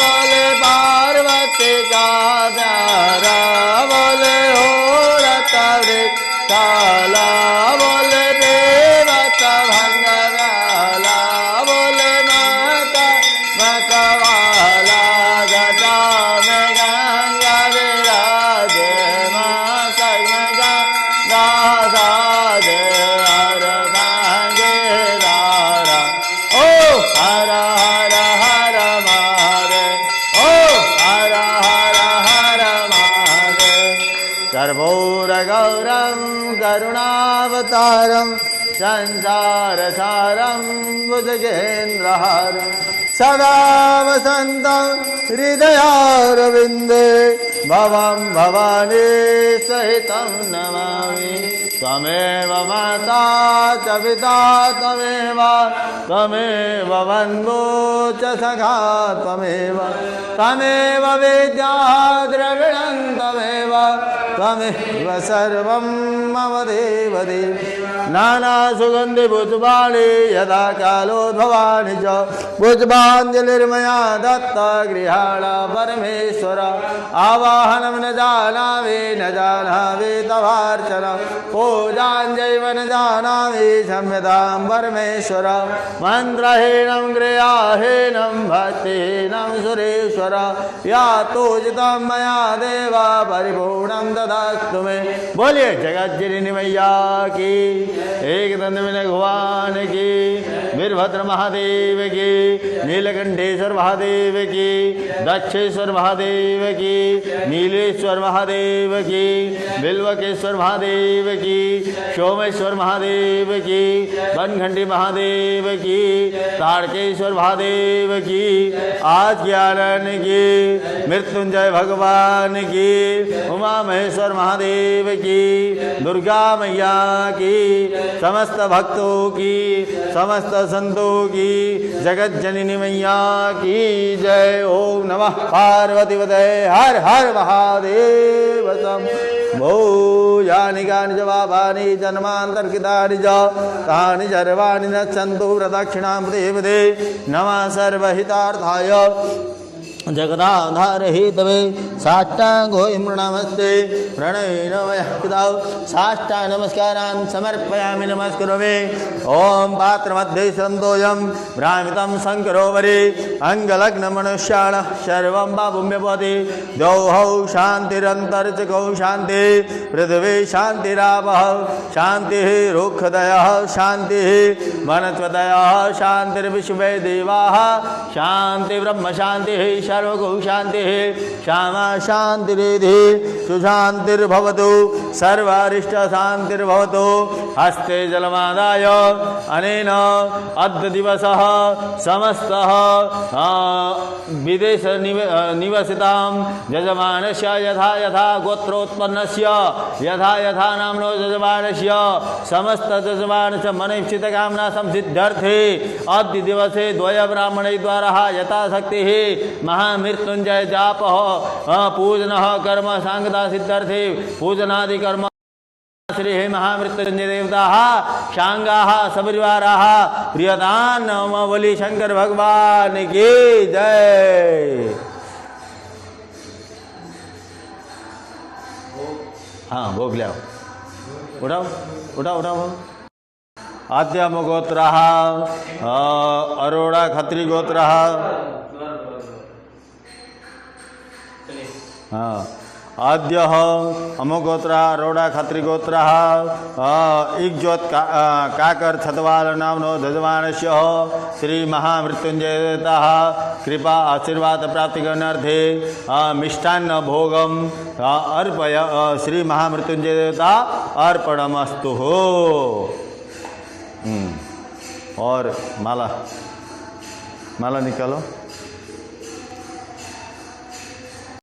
A: बोले पार्वती का प्यारा बोले हो काला बोले देवता भंग वाला बोले माता मतवाला गदा में गंगा विराजे माता गंगा दादा दे हर भांगे दारा ओ हर हर हर मा करुणावतारं संसारसारं भुजगेन्द्रहारं सदा वसन्तं हृदयारविन्दे भवं भवानी सहितं नमामि। त्वमेव माता च पिता त्वमेव बन्धु च सखा त्वमेव विद्या द्रविणं त्वमेव सर्वं मम देवदेव। नानासुगन्धिपुष्पाणि यदा कालोद्भवानि च पुष्पाञ्जलिर्मया दत्ता गृहाण परमेश्वर। आवाहनं न जानामि तवार्चन पूजाञ्जैव न जानामि क्षम्यतां परमेश्वर। मन्त्रहीनं क्रियाहीनं भक्तिहीनं सुरेश्वर। यातोचितं मया देव परिपूर्णं ददास्तु मे। बोलिए जगज्जननी मैया की, एक दंत विनायक भगवान की, वीरभद्र महादेव की, नीलकंठेश्वर महादेव की, दक्षेश्वर महादेव की, नीलेश्वर महादेव की, बिल्वकेश्वर महादेव की, सोमेश्वर महादेव की, बनखंडी महादेव की, ताड़केश्वर महादेव की, आज ज्ञान की, मृत्युंजय भगवान की, उमा महेश्वर महादेव की, दुर्गा मैया की, समस्त भक्तों की, समस्त संतों की, जगत जननी मैया की जय। ओम नमः पार्वती पतये हर हर महादेव। शंभो। यानि कानि च पापानि जन्मान्तर्कृतानि च तानि सर्वाणि नश्यन्तु प्रदक्षिणां पदे नमः सर्वहितार्थाय जगदाधारहितवे साष्टांगो नमस्ते प्रणयेन मया पिता साष्टांग नमस्कारान् समर्पयामि नमस्करोमि। ओम पात्रमध्ये सन्तोऽयं भ्रामितं शङ्करोवरे अङ्गलग्नमनुष्याणः सर्वं पापुम्यपति। द्यौः शान्तिरन्तरिक्षगौ शान्तिः पृथिवी शान्तिरापः शान्तिः रुक्षदयः शान्तिः वनस्पतयः शान्तिर्विश्वे देवाः शान्ति ब्रह्म शान्तिः सर्वगौ शान्तिः श्यामा शान्तिरेधि सुशान्तिर्भवतु सर्वारिष्ट शान्तिर्भवतु। हस्ते जलमादाय अनेन अद्य दिवसः समस्तः विदेश निवसितां यजमानस्य यथा यथा गोत्रोत्पन्नस्य यथा यथा नाम्नो यजमानस्य समस्त यजमानस्य मनोक्षितकामना संसिद्ध्यर्थे अद्य दिवसे द्वय ब्राह्मणै द्वारा यथाशक्तिः महामृत्युंजय जाप पूजन कर्म सांगता सिद्धार्थे पूजनादि कर्म श्री महामृत्युंजय देवता शांगा सपरिवारा प्रियदान नम बोली शंकर भगवान की जय। हाँ भोग ले आओ, उठाओ उठाओ उठाओ। आद्यम गोत्र अरोड़ा खत्री गोत्र हाँ आद्य अमोगोत्र अरोड़ा खत्रिगोत्र इज्जोत काकर छतवाल नामनो यजमानस्य श्री महामृत्युंजय देवता कृपा आशीर्वाद प्राप्ति करनार्थे मिष्टान्न भोगम अर्पय श्री महामृत्युंजय देवता अर्पणमस्तु हो। और माला माला निकालो।